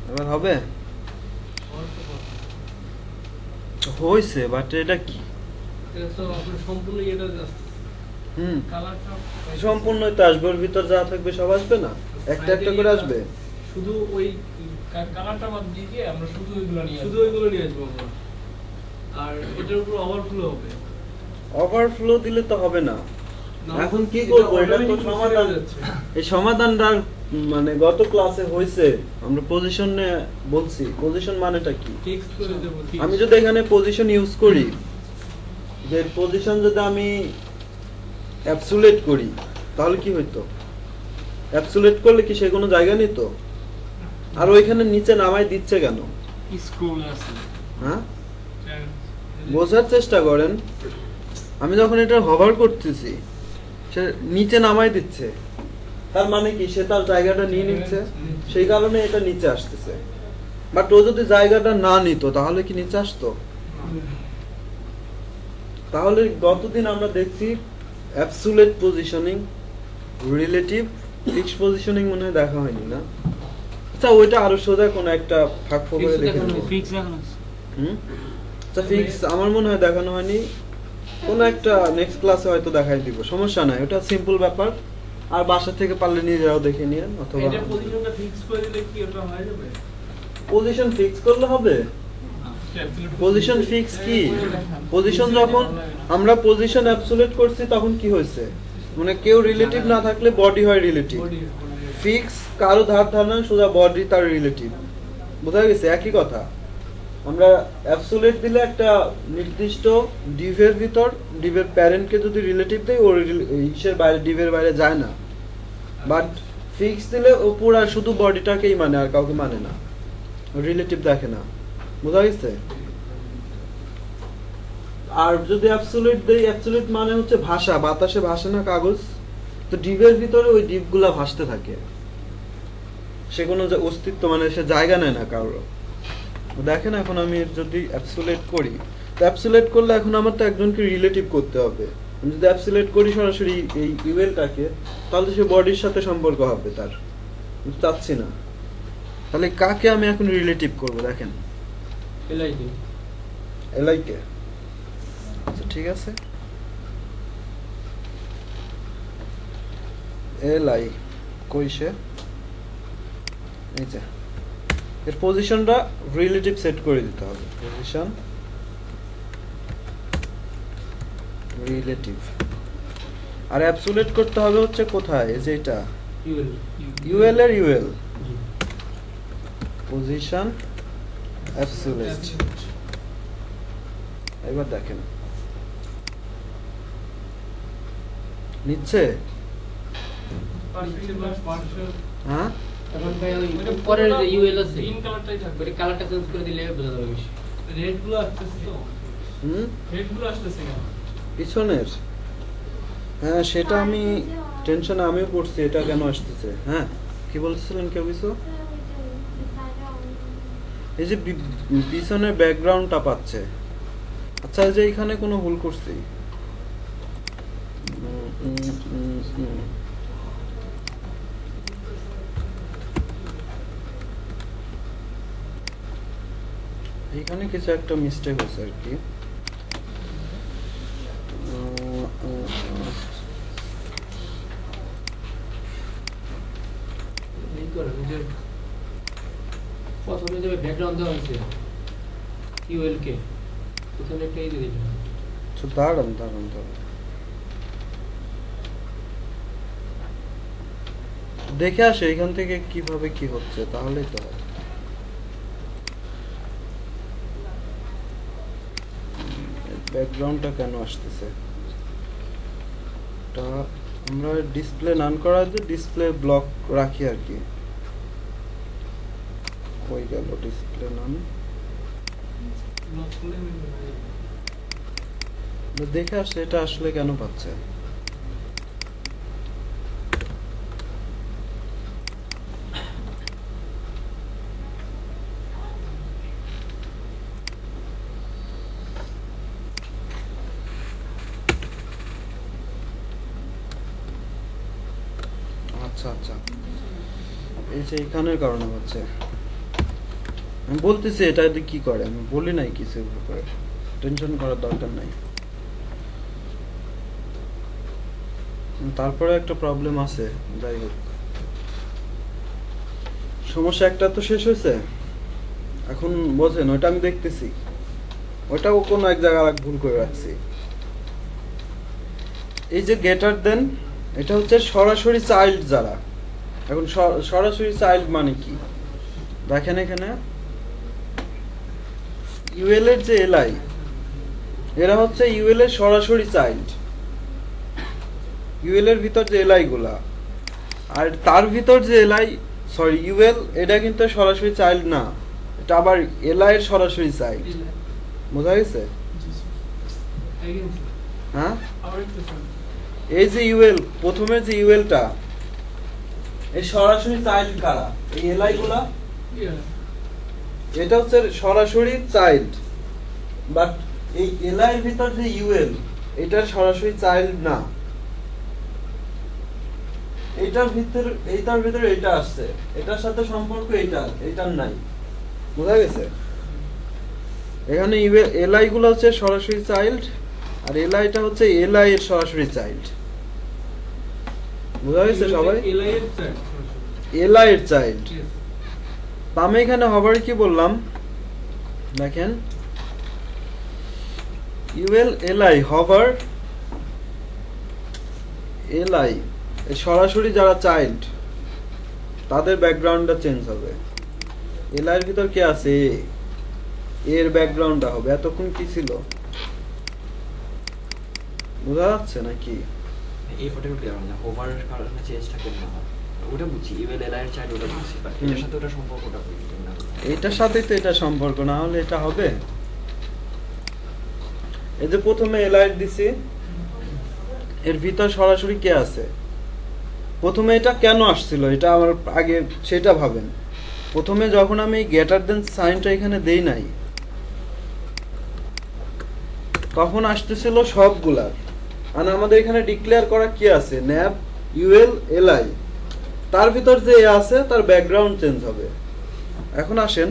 এবার হবে? হয়েছে, বাট এটা কি? এটা তো আপনার সম্পূর্ণ এটা জাস্ট হুম, কালারটা সম্পূর্ণ তো আসবে, ওর ভিতর যা থাকবে সব আসবে না, একটা একটা করে আসবে। শুধু ওই কালারটা বাদ দিয়ে আমরা শুধু এগুলো নিয়ে শুধু ওইগুলো নিয়ে আসবো আমরা, আর এটার উপর ওভারফ্লো হবে। ওভারফ্লো দিলে তো হবে না। না, এখন কি করবো? এটা তো automatic সমাধান, হয়ে যাচ্ছে। এই সমাধানটা মানে গত ক্লাসে হয়েছে, আমরা পজিশনে বলছি। পজিশন মানেটা কি? ফিক্স করে দেবো আমি যদি এখানে পজিশন ইউজ করি, যে পজিশন যদি আমি অ্যাবসুলেট করি তাহলে কি হইতো? অ্যাবসুলেট করলে কি সে কোনো জায়গা নিত? আর ওইখানে নিচে নামাই দিচ্ছে কেন? স্ক্রল আছে হ্যাঁ, বোঝার চেষ্টা করেন। আমি যখন এটা হভার করতেছি, সে নিচে নামাই দিচ্ছে, তার মানে কি সে তার জায়গাটা নিয়ে নিচ্ছে, সেই কারণে এটা নিচে আসতেছে। বাট ও যদি জায়গাটা না নিত তাহলে কি নিচে আসতো? তাহলে গতদিন আমরা দেখছি absolute positioning, relative fixed positioning মনে হয় দেখা হয়নি না? আচ্ছা ওইটা আরো সোজা কোন একটা ফাঁক ফোকরে দেখে নেব। ফিক্স এখন আছে হুম, আচ্ছা ফিক্স আমার মনে হয় দেখানো হয়নি, কোন একটা নেক্সট ক্লাসে হয়তো দেখাই দিব, সমস্যা নাই, ওটা সিম্পল ব্যাপার। আর বাসা থেকে পারলে নিজেরাও দেখে নিয়েন, অথবা এটা পজিশনটা ফিক্স করে দিলে কি ওটা হয়ে যাবে? পজিশন ফিক্স করলে হবে। পজিশন ফিক্স কি? পজিশন যখন আমরা পজিশন অ্যাবসোলিউট করছি তখন কি হয়েছে, মানে কেউ রিলেটিভ না থাকলে বডি হয় রিলেটিভ। ফিক্স কারো ধার ধারণা সোজা বডি তার রিলেটিভ, বোঝা গেছে? একই কথা। আমরা অ্যাবসোলিউট দিলে একটা নির্দিষ্ট ডিভের ভিতর ডিভের প্যারেন্টকে যদি রিলেটিভ দেই, ও ইসের বাইরে ডিভের বাইরে যায় না। বাট ফিক্স দিলে ও পুরা শুধু বডিটাকেই মানে, আর কাউকে মানে না, রিলেটিভ দেখে না, বোঝা গেছে? আর যদি অ্যাবসোলিউট দেই, অ্যাবসোলিউট মানে হচ্ছে ভাষা, বাতাসে ভাসে না কাগজ, তো ডিভের ভিতরে ওই ডিভগুলা ভাসতে থাকে, সে কোনো অস্তিত্ব মানে সে জায়গা নেয় না কারো। দেখেন এখন আমি যদি অ্যাবসোলিউট করি, তো অ্যাবসোলিউট করলে এখন আমার তো একজনকে রিলেটিভ করতে হবে। আমি যদি অ্যাবসোলিউট করি সরাসরি এই ইউএলটাকে, তাহলে সে বডির সাথে সম্পর্ক হবে তার, চাচ্ছি না। তাহলে কাকে আমি এখন রিলেটিভ করব? দেখেন এলআইকে। আচ্ছা ঠিক আছে, এলআই কই সে, এই যে এর পজিশনটা রিলেটিভ সেট করে দিতে হবে, পজিশন রিলেটিভ। আর অ্যাবসোলিউট করতে হবে হচ্ছে কোথায়, এই যে এটা ইউএল এর ইউএল, পজিশন অ্যাবসোলিউট। এবার দেখেন নিচ্ছে, হ্যাঁ এখন ভাই ওই পরের যে ইউএল আছে গ্রিন কালারটাই থাকবে। ওই কালারটা চেঞ্জ করে দিলে বোঝা যাবে বেশি। রেড গুলো আসতেছে তো, রেড গুলো আসতেছে কেন? পিছনের, হ্যাঁ সেটা আমি টেনশনে আমিও পড়ছি, এটা কেন আসতেছে। হ্যাঁ কি বলছিলেন কেউ কিছু? এই যে পিছনের ব্যাকগ্রাউন্ডটা পাচ্ছে। আচ্ছা এই যে এখানে কোনো ভুল করছি, এখানে কিছু একটা মিস্টেক হয়েছে আর কি। এই করেন যে প্রথমে যে ব্যাকগ্রাউন্ড দেওয়া হয়েছে ইউএল কে, ওখানে একটা এই দিয়ে দিবেন। তো দাঁড়ান দাঁড়ান দাঁড়ান, দেখে আসে এখান থেকে কিভাবে কি হচ্ছে, তাহলেই তো হয়। ব্যাকগ্রাউন্ডটা কেন আসতেছে, তা আমরা ডিসপ্লে নান করার যে ডিসপ্লে ব্লক রাখি আর কি। কই গেল ডিসপ্লে নান, ব্লক করলে দেখে আসে এটা আসলে কেন পাচ্ছে। আচ্ছা আচ্ছা, এই যে এখানের কারণে হচ্ছে। আমি বলতেছি এটা কি করে, আমি বলি নাই কিছু ব্যাপারে, টেনশন করার দরকার নাই। তারপরে একটা প্রবলেম আছে, যাই হোক সমস্যা একটা তো শেষ হয়েছে। এখন বোঝেন ওইটা আমি দেখতেছি, ওইটাও কোনো এক জায়গায় আর ভুল করে রাখছি। এই যে গেটার দেন, এটা হচ্ছে সরাসরি চাইল্ড যারা। এখন সরাসরি চাইল্ড মানে কি দেখেন, এখানে ইউএল এর যে এলআই, এরা হচ্ছে ইউএল এর সরাসরি চাইল্ড। ইউএল এর ভিতর যে এলআই গুলা, আর তার ভিতর যে এলআই সরি ইউএল, এটা কিন্তু সরাসরি চাইল্ড না, এটা আবার এলআই এর সরাসরি চাইল্ড। বোঝা গেছে? হ্যাঁ এই যে ইউএল, প্রথমে যে ইউএলটা, এই সরাসরি চাইল্ড কারা, এই এলআই গুলা, এটা হচ্ছে সরাসরি চাইল্ড। বাট এই এলআই এর ভিতর যে ইউএল, এটা সরাসরি চাইল্ড না, এইটার ভিতরে এটা আসছে, এটার সাথে সম্পর্ক এটার নাই। বোঝা গেছে? এখানে এলআই গুলো হচ্ছে সরাসরি চাইল্ড, আর এলআইটা হচ্ছে এলআই এর সরাসরি চাইল্ড। বোঝা গেছে সবাই? এলআই এর চাই এলআই এর চাইল্ড। আমি এখানে হবার কি বললাম দেখেন, ইউএল এলআই হভার এলআই সরাসরি যারা চাইল্ড তাদের ব্যাকগ্রাউন্ডটা চেঞ্জ হবে। এলআই এর ভিতর কি আছে, এর ব্যাকগ্রাউন্ডটা হবে। এতক্ষণ কি ছিল বোঝা যাচ্ছে নাকি? এই ফটোটা ক্লিয়ার না, ওভার কারণে চেঞ্জটা কেন না হয় ওটা বুঝছি, ইভেল এলাইন চাইল্ড ওটা বুঝছি, বাট এটার সাথে ওটা সম্পর্কটা বুঝছি না। এটার সাথেই তো এটা সম্পর্ক, না হলে এটা হবে? এই যে প্রথমে এলাইট দিছি, এর ভিতর সরাসরি কে আছে? প্রথমে এটা কেন আসছিল এটা আমার আগে সেটা ভাবেন। প্রথমে যখন আমি গ্রেটার দেন সাইনটা এখানে দেই নাই, তখন আসতেছিল সবগুলার, আর আমাদের এখানে ডিক্লেয়ার করা কি আছে, ন্যাব ইউএল এলআই, তার ভিতর যে এ আছে তার ব্যাকগ্রাউন্ড চেঞ্জ হবে। এখন আসেন,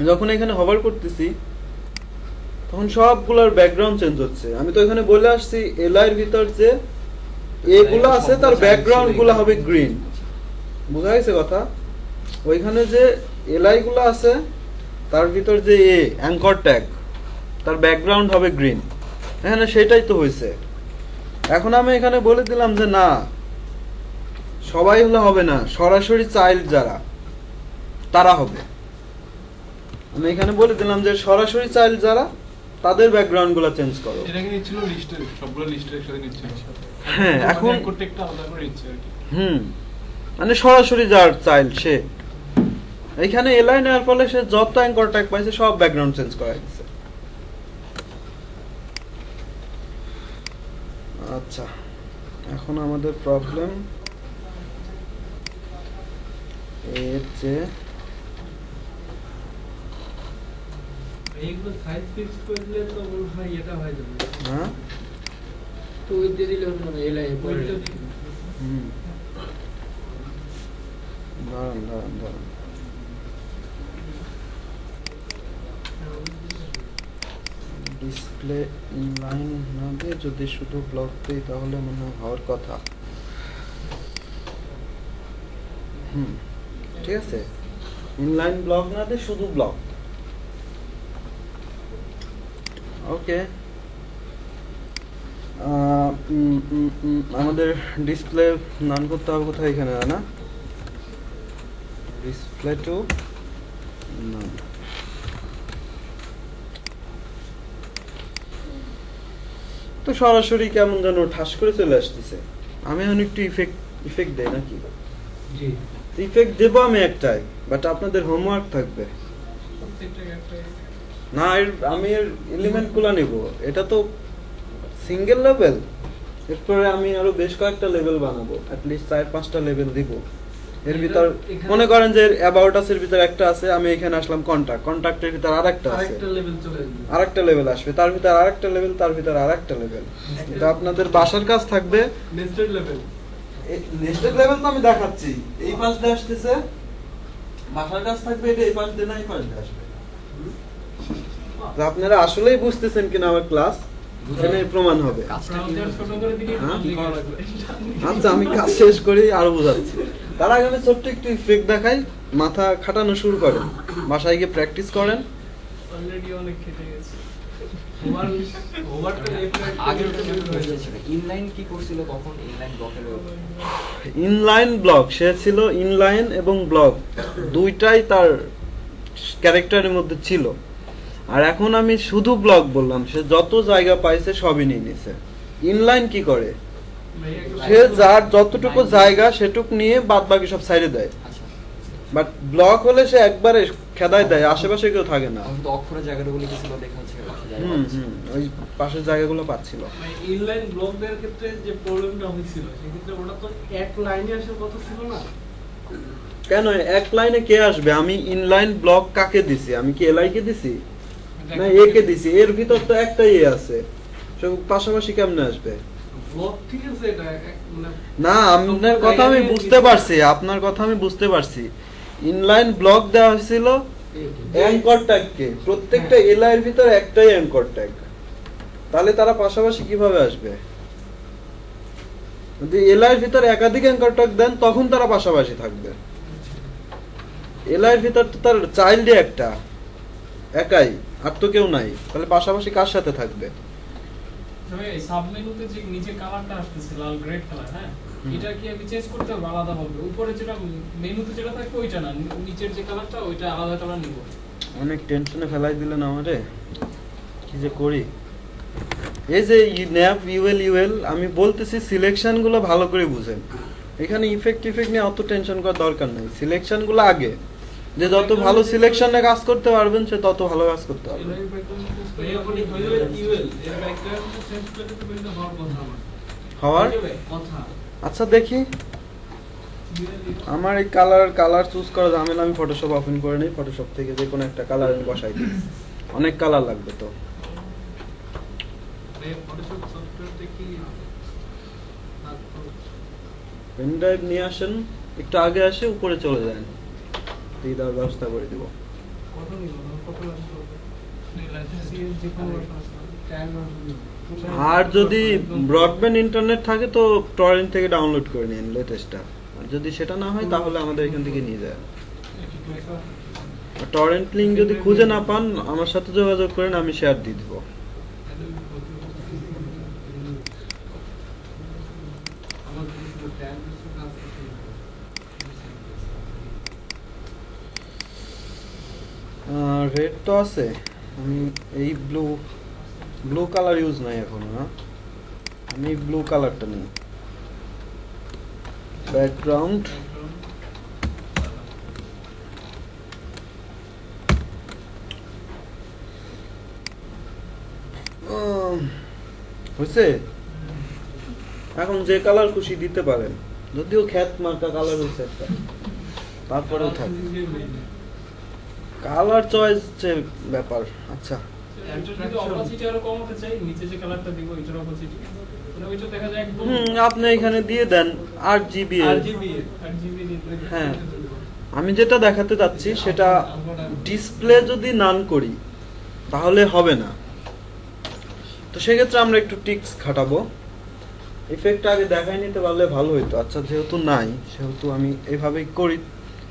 যখন এখানে হভার করতেছি তখন সবগুলোর ব্যাকগ্রাউন্ড চেঞ্জ হচ্ছে। আমি তো এখানে বলে আসছি এলআই এর ভিতর যে এগুলো আছে তার ব্যাকগ্রাউন্ড গুলো হবে গ্রিন। বুঝা গেছে কথা? ওইখানে যে এলআই গুলো আছে তার ভিতর যে এ অ্যাঙ্কর ট্যাগ তার ব্যাকগ্রাউন্ড হবে গ্রিন। এখানে সেটাই তো হয়েছে। এখন আমি এখানে বলে দিলাম যে না, সবাই হলে হবে না, সরাসরি চাইল্ড যারা তারা হবে। আমি এখানে বলে দিলাম যে সরাসরি চাইল্ড যারা তাদের ব্যাকগ্রাউন্ড গুলো চেঞ্জ করো। এটাকে নিচ্ছিল লিস্টের, সবগুলো লিস্টের একসাথে নিচ্ছে। হ্যাঁ, এখন করতে একটা আলাদা করে নিচ্ছে আর কি। মানে সরাসরি যার চাইল্ড সে এখানে এলাই নেওয়ার ফলে সে যত অ্যাঙ্কর ট্যাগ পাইছে সব ব্যাকগ্রাউন্ড চেঞ্জ করা হয়েছে। আচ্ছা, এখন আমাদের প্রবলেম এর যে এইগুলো সাইজ ফিক্স করে দিলে তো মনে হয় এটা হয়ে যাবে। হ্যাঁ তো ওই দিয়ে দিলে হবে না, এলাই ওইটা দাঁড়ান ডিসপ্লে ইনলাইন না দিয়ে যদি শুধু ব্লক দেই তাহলে মনে হয় হওয়ার কথা। ঠিক আছে, ইনলাইন ব্লক না দিয়ে শুধু ব্লক। ওকে, আমাদের ডিসপ্লে নান করতে হবে কোথায়, এখানে না ডিসপ্লে টু নান। তো সরাসরি কেমন যেন ঠাস করে চলে আসতেছে। আমি এখন একটু ইফেক্ট দেই নাকি? জি ইফেক্ট দেবো আমি একটাই, বাট আপনাদের হোমওয়ার্ক থাকবে প্রত্যেকটা একটা না। আমি এর এলিমেন্ট গুলা নিব, এটা তো সিঙ্গেল লেভেল, এরপরে আমি আরো বেশ কয়েকটা লেভেল বানাবো, অ্যাটলিস্ট 4-5টা লেভেল দিব। এর ভিতর মনে করেন যে অ্যাবাউট আস এর ভিতর একটা আছে, আমি এখানে আসলাম কন্টাক্টের ভিতর আরেকটা আছে, আরেকটা লেভেল চলে আসবে। আরেকটা লেভেল আসবে, তার ভিতর আরেকটা লেভেল, তার ভিতর আরেকটা লেভেল। তো আপনাদের বাসার কাজ থাকবে নেস্টেড লেভেল। নেক্সট লেভেল তো আমি দেখাচ্ছি, এই পাশ দিয়ে আসতেছে, বাসার কাজ থাকবে এটা এই পাশ দিয়ে না এই পাশ দিয়ে আসবে। তো আপনারা আসলেই বুঝতেছেন কিনা আমার ক্লাস এখানে প্রমাণ হবে। কাজটা কি ব্রাউজার ছোট করে দিলে হ্যাঁ? কি করা লাগবে? আচ্ছা, আমি কাজ শেষ করি আরো বোঝাচ্ছি। তার আগে আমি ছোট্ট একটু ইফেক্ট দেখাই, মাথা খাটানো শুরু করেন, বাসায় গিয়ে প্র্যাকটিস করেন। অলরেডি অনেক খেটে গেছে। ওভারটা আগের ওটা ছিল ইনলাইন কি করছিল কখন, ইনলাইন ব্লকের ইনলাইন ব্লক, সে ছিল ইনলাইন এবং ব্লক দুইটাই তার ক্যারেক্টারের মধ্যে ছিল। আর এখন আমি শুধু ব্লক বললাম, সে যত জায়গা পাইছে সবই নিয়ে নিছে। ইনলাইন কি করে, সে যার যতটুকু জায়গা সেটুক নিয়ে বাদ বাকি সব সাইডে দেয়। আচ্ছা, বাট ব্লক হলে সে একবারে খেদায় দেয়, আশেপাশে কেউ থাকে না। তখন তো অক্ষরের জায়গাগুলো লিখেছিল, দেখা যাচ্ছে পাশে জায়গা ওই পাশের জায়গাগুলো পাচ্ছিল। ইনলাইন ব্লক দেওয়ার ক্ষেত্রে যে প্রবলেমটা হয়েছিল সেক্ষেত্রে ওটা তো এক লাইনে আসার কথা ছিল না। কেন এক লাইনে কে আসবে? আমি ইনলাইন ব্লক কাকে দিছি? আমি কি এলআই কে দিছি না এ কে দিছি? এর ভিতর তো একটাই এ আছে, সব পাশাপাশি কেমনে আসবে? ব্লক ঠিক আছে, এটা মানে না, আপনার কথা আমি বুঝতে পারছি, আপনার কথা আমি বুঝতে পারছি। ইনলাইন ব্লক দেওয়া হয়েছিল অ্যাঙ্কর ট্যাগকে, প্রত্যেকটা এলআই এর ভিতর একটাই অ্যাঙ্কর ট্যাগ, তাহলে তারা পাশাপাশি কিভাবে আসবে? যদি এলআই এর ভিতরে একাধিক অ্যাঙ্কার ট্যাগ দেন তখন তারা পাশাপাশি থাকবে। এলআই এর ভিতর তো তার চাইল্ডই একটা, একাই, আর তো কেউ নাই, তাহলে পাশাপাশি কার সাথে থাকবে? তবে সাবমেনুতে যে নিচে কালারটা আসতেছে লাল গ্রেড কালার, হ্যাঁ, এটা কি আমি চেঞ্জ করতে হবে আলাদা হবে? উপরে যেটা মেনুতে যেটা থাকবে ওইটা না, নিচের যে কালারটা ওইটা আলাদা কালার নিব। অনেক টেনশনে ফেলাই দিলেন আমারে, কি যে করি। এই যে ন্যাপ ইউএল আমি বলতেছি সিলেকশন গুলো ভালো করে বুঝেন। এখানে ইফেক্ট নিয়ে অত টেনশন করার দরকার নেই, সিলেকশন গুলো আগে, যে যত ভালো সিলেকশনে কাজ করতে পারবেন সে তত ভালো কাজ করতে পারবে। হওয়ার আচ্ছা দেখি, আমার এই কালার চুজ করা ঝামেলা, আমি ফটোশপ ওপেন করে নিই, ফটোশপ থেকে যে কোনো একটা কালার আমি বসাই দিই, অনেক কালার লাগবে তো। পেন ড্রাইভ নিয়ে আসেন, একটু আগে আসে উপরে চলে যান, দিয়ে দেওয়ার ব্যবস্থা করে দিব। আর যদি ব্রডব্যান্ড ইন্টারনেট থাকে তো টরেন্ট থেকে ডাউনলোড করে নিন লেটেস্টটা, আর যদি সেটা না হয় তাহলে আমাদের এখান থেকে নিয়ে যায়। টরেন্ট লিংক যদি খুঁজে না পান আমার সাথে যোগাযোগ করেন, আমি শেয়ার দিয়ে দিব। রেড তো আছে, আমি এই ব্লু কালার ইউজ নাই এখন, না আমি ব্লু কালারটা নিই। ব্যাকগ্রাউন্ড হয়েছে, এখন যে কালার খুশি দিতে পারেন, যদিও খ্যাত মার্কা কালার হয়েছে একটা, তারপরেও থাকে কালার চয়েস ব্যাপার। আচ্ছা যদি অপোজিট আরো কমাতে চাই, নিচে যে কালারটা দিব এটার অপোজিট, মানে ওইটা দেখা যায় একদম আপনি এখানে দিয়ে দেন RGB। হ্যাঁ, আমি যেটা দেখাতে চাচ্ছি সেটা ডিসপ্লে যদি নান করি তাহলে হবে না, তো সেক্ষেত্রে আমরা একটু টিক্স খাটাবো। ইফেক্ট আগে দেখাই নিতে পারলে ভালো হইতো। আচ্ছা যেহেতু নাই সেহেতু আমি এইভাবেই করি।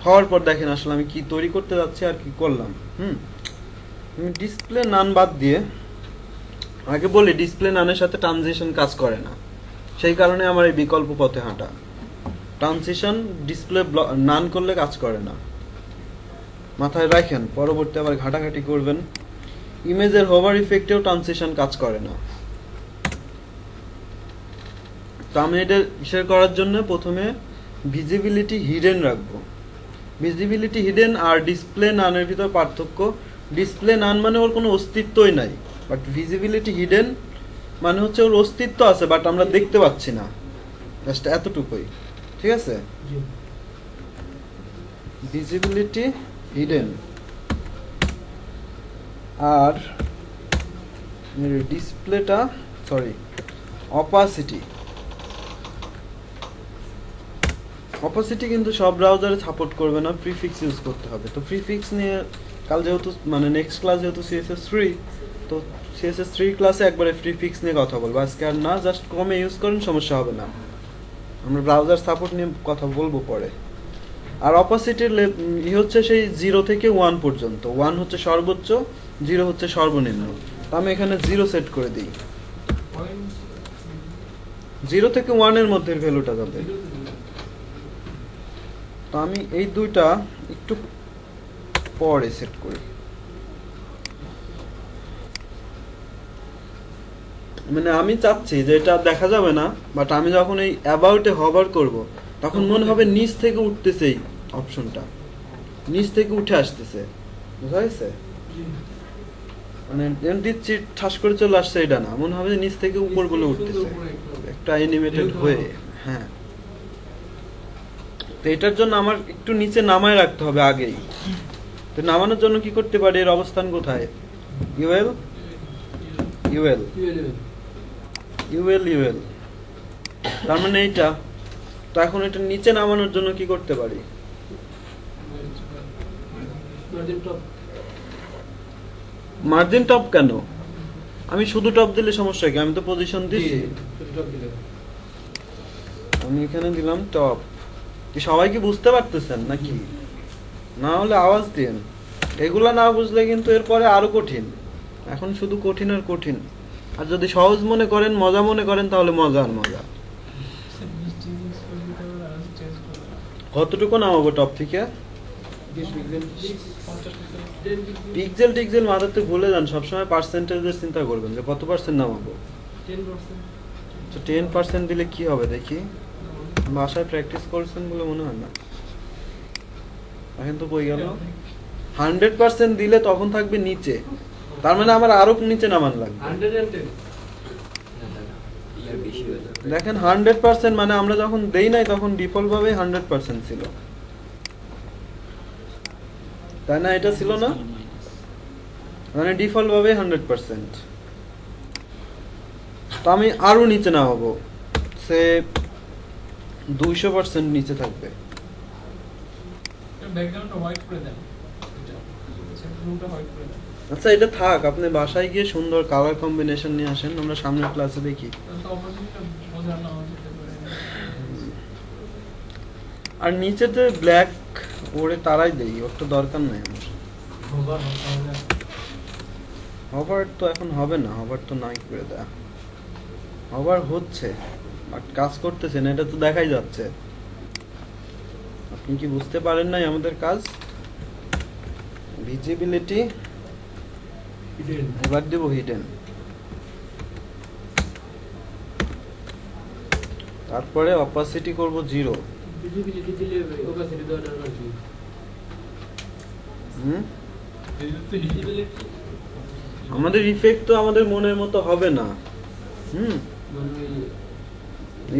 হওয়ার পর দেখেন আসলে আমি কি তৈরি করতে যাচ্ছি আর কি করলাম। আমি ডিসপ্লে নান বাদ দিয়ে আগে বলি, ডিসপ্লে নানের সাথে ট্রানজিশন কাজ করে না, সেই কারণে আমার এই বিকল্প পথে হাঁটা। ট্রানজিশন ডিসপ্লে নান করলে কাজ করে না, মাথায় রাখেন, পরবর্তী আবার ঘাটাঘাটি করবেন। ইমেজের হোভার ইফেক্টেও ট্রানজিশন কাজ করে না। তো আমি এটা শেয়ার করার জন্য প্রথমে ভিজিবিলিটি হিডেন রাখবো। ভিজিবিলিটি হিডেন আর ডিসপ্লে নানের ভিতর পার্থক্য, ডিসপ্লে নান মানে ওর কোনো অস্তিত্বই নাই, বাট ভিজিবিলিটি হিডেন মানে হচ্ছে ওর অস্তিত্ব আছে বাট আমরা দেখতে পাচ্ছি না, জাস্ট এতটুকুই। ঠিক আছে, ভিজিবিলিটি হিডেন আর ডিসপ্লেটা অপাসিটি কিন্তু সব ব্রাউজারে সাপোর্ট করবে না, প্রিফিক্স ইউজ করতে হবে। তো প্রিফিক্স নিয়ে কাল যেহেতু মানে নেক্সট ক্লাস যেহেতু CSS3, তো CSS3 ক্লাসে একবারে প্রিফিক্স নিয়ে কথা বলবো আজকে, আর না জাস্ট কমে ইউজ করেন, সমস্যা হবে না। আমরা ব্রাউজার সাপোর্ট নিয়ে কথা বলবো পরে। আর অপাসিটির হচ্ছে সেই 0 থেকে 1 পর্যন্ত, 1 হচ্ছে সর্বোচ্চ, 0 হচ্ছে সর্বনিম্ন। তো আমি এখানে 0 সেট করে দিই, 0 থেকে 1 এর মধ্যে ভ্যালুটা যাবে। তো আমি এই দুইটা একটু পরে সেট করি, মানে আমি চাচ্ছি যে এটা দেখা যাবে না, বাট আমি যখন এই অ্যাবাউটে হভার করব তখন মনে হবে নিচ থেকে উঠতেছে, এই অপশনটা নিচ থেকে উঠে আসতেছে, বুঝা গেছে? মানে দিচ্ছি ঠাস করে চলে আসছে, এটা না, মনে হবে যে নিচ থেকে উপর বলে উঠতেছে একটা অ্যানিমেটেড হয়ে। হ্যাঁ, তো এটার জন্য আমার একটু নিচে নামায় রাখতে হবে আগেই। তো নামানোর জন্য কি করতে পারি, এর অবস্থান কোথায়? ইউএল, তার মানে এইটা। তো এখন এটা নিচে নামানোর জন্য কি করতে পারি? মার্জিন টপ কেন? আমি শুধু টপ দিলে সমস্যা কি? আমি তো পজিশন দিছি। আমি এখানে দিলাম টপ। কি সবাই কি বুঝতে পারতেছেন নাকি? না হলে আওয়াজ দিন। এগুলা না বুঝলে কিন্তু এরপরে আরো কঠিন। এখন শুধু কঠিন আর কঠিন। আর যদি সহজ মনে করেন, মজা মনে করেন, তাহলে মজা আর মজা। কতটুকু নামাবো টপ থেকে? পিক্সেল টিক্সেল মাথাতে ভুলে যান, সবসময় পার্সেন্টেজের চিন্তা করবেন যে কত পার্সেন্ট নামাবো। 10%। তো 10% দিলে কি হবে দেখি? বাসায় প্র্যাকটিস করছেন বলে মনে হয় না। এখন তো বই গেল। 100% দিলে তখন থাকবে নিচে, তার মানে আমার আরো নিচে নামান লাগবে। 110। ইয়ার বেশি হয়ে যাবে। দেখেন 100% মানে আমরা যখন দেই নাই তখন ডিফল্ট ভাবে 100% ছিল, তাই না? এটা ছিল না, মানে ডিফল্ট ভাবে 100%। তো আমি আরো নিচে নামাবো, সে 200% নিচে থাকবে। ব্যাকগ্রাউন্ডটা হোয়াইট করে দেন, এটা সেন্টারটা হোয়াইট করে দেন। আচ্ছা এটা থাক, আপনি বাসায় গিয়ে সুন্দর কালার কম্বিনেশন নিয়ে আসেন, আমরা সামনের ক্লাসে দেখি। তো অপরচুনিটিটা বোঝানো যেতে পারে। আর নিচেতে ব্ল্যাক ওরে তারাই দেই, ওর তো দরকার নাই আমার। হভার তো এখন হবে না, হভার তো নাই করে দেয়া। হভার হচ্ছে বাট কাজ করতেছে না, এটা তো দেখাই যাচ্ছে। আপনি কি বুঝতে পারেন নাই আমাদের কাজ? ভিজিবিলিটি এবার দেব হিডেন, তারপরে অপাসিটি করব 0। ভিজিবিলিটি দিলে ওপাসিটি দেওয়ার দরকার কি? ভিজিবিলিটি আমাদের ইফেক্ট তো আমাদের মনের মতো হবে না। মানে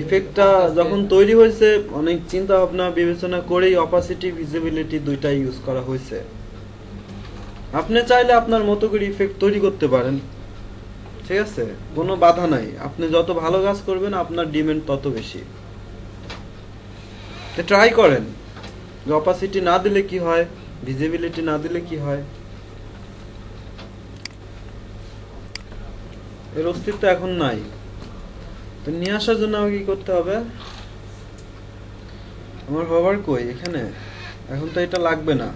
ইফেক্টটা যখন তৈরি হয়েছে অনেক চিন্তা ভাবনা বিবেচনা করেই অপাসিটি ভিজিবিলিটি দুইটাই ইউজ করা হয়েছে। আপনি চাইলে আপনার মতো করে ইফেক্ট তৈরি করতে পারেন, ঠিক আছে, কোনো বাধা নাই। আপনি যত ভালো কাজ করবেন আপনার ডিমান্ড তত বেশি। ট্রাই করেন যে অপাসিটি না দিলে কি হয়, ভিজিবিলিটি না দিলে কি হয়। এর অস্তিত্ব এখন নাই, তো নিয়ে আসার জন্য আমাকে কি করতে হবে? আমার হভার কই এখানে? এখন তো এটা লাগবে না,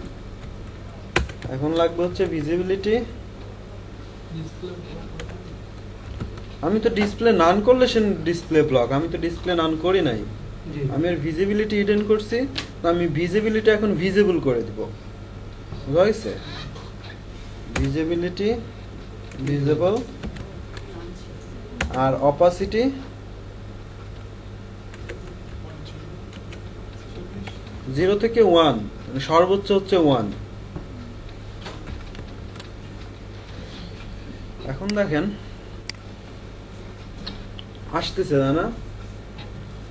এখন লাগবে হচ্ছে ভিজিবিলিটি। আমি তো ডিসপ্লে নান করলে সে ডিসপ্লে ব্লক, আমি তো ডিসপ্লে নান করি নাই, আমি এর ভিজিবিলিটি হিডেন করছি। আমি ভিজিবিলিটি এখন ভিজিবল করে দিব, বুঝা গেছে? ভিজিবিলিটি ভিজিবল আর অপাসিটি 0 থেকে 1, মানে সর্বোচ্চ হচ্ছে 1। এখন দেখেন আসতেছে না,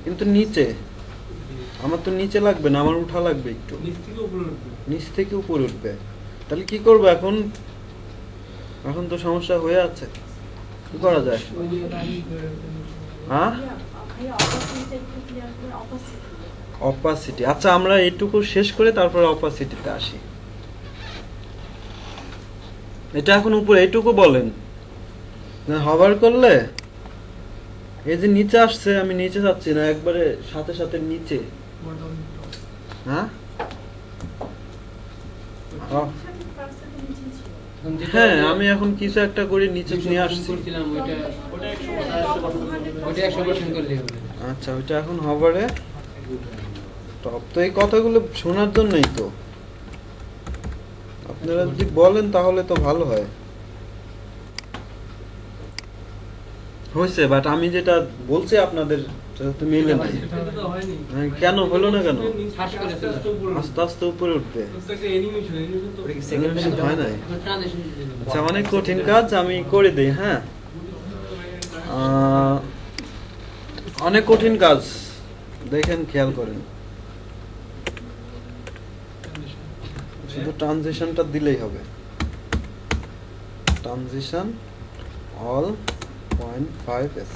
কিন্তু নিচে আমার তো নিচে লাগবে না, আমার উঠা লাগবে একটু, নিচ থেকে উপরে উঠবে। নিচ থেকে উপরে উঠবে। তাহলে কি করবো এখন? এখন তো সমস্যা হয়ে আছে, কি করা যায়? ওই যে রানি করে হ্যাঁ, ভাইয়া অপাসিটিটা একটু ক্লিয়ার করে অপাসিটি। অপাসিটি। আচ্ছা আমরা এটুকু শেষ করে তারপরে অপাসিটিতে আসি। এটা এখন উপরে এইটুকু বলেন, হভার করলে এই যে নিচে আসছে, আমি নিচে যাচ্ছি না, একবারে সাথে সাথে নিচে। হ্যাঁ 30% নিচে ছিল। হ্যাঁ, আমি এখন কিছু একটা করে নিচে নিয়ে আসছি। করছিলাম ওইটা 100% করলে হবে। আচ্ছা ওইটা এখন হভারে টপ। তো এই কথাগুলো শোনার জন্যই তো, আপনারা যদি বলেন তাহলে তো ভালো হয়। হয়েছে, বাট আমি যেটা বলছি আপনাদের সেটা তো মিলে নাই। সেটা তো হয়নি। হ্যাঁ, কেন হলো না কেন? শ্বাস করে আস্তে আস্তে উপরে উঠবে। আস্তে আস্তে উপরে উঠবে। প্রত্যেকটা অ্যানিমেশন তো ওটা কি second Animation page হয় নাই। ট্রানজিশন আচ্ছা অনেক কঠিন কাজ, আমি করে দিই। হ্যাঁ, অনেক কঠিন কাজ, দেখেন খেয়াল করেন। শুধু ট্রানজিশনটা দিলেই হবে। Transition all 0.5s।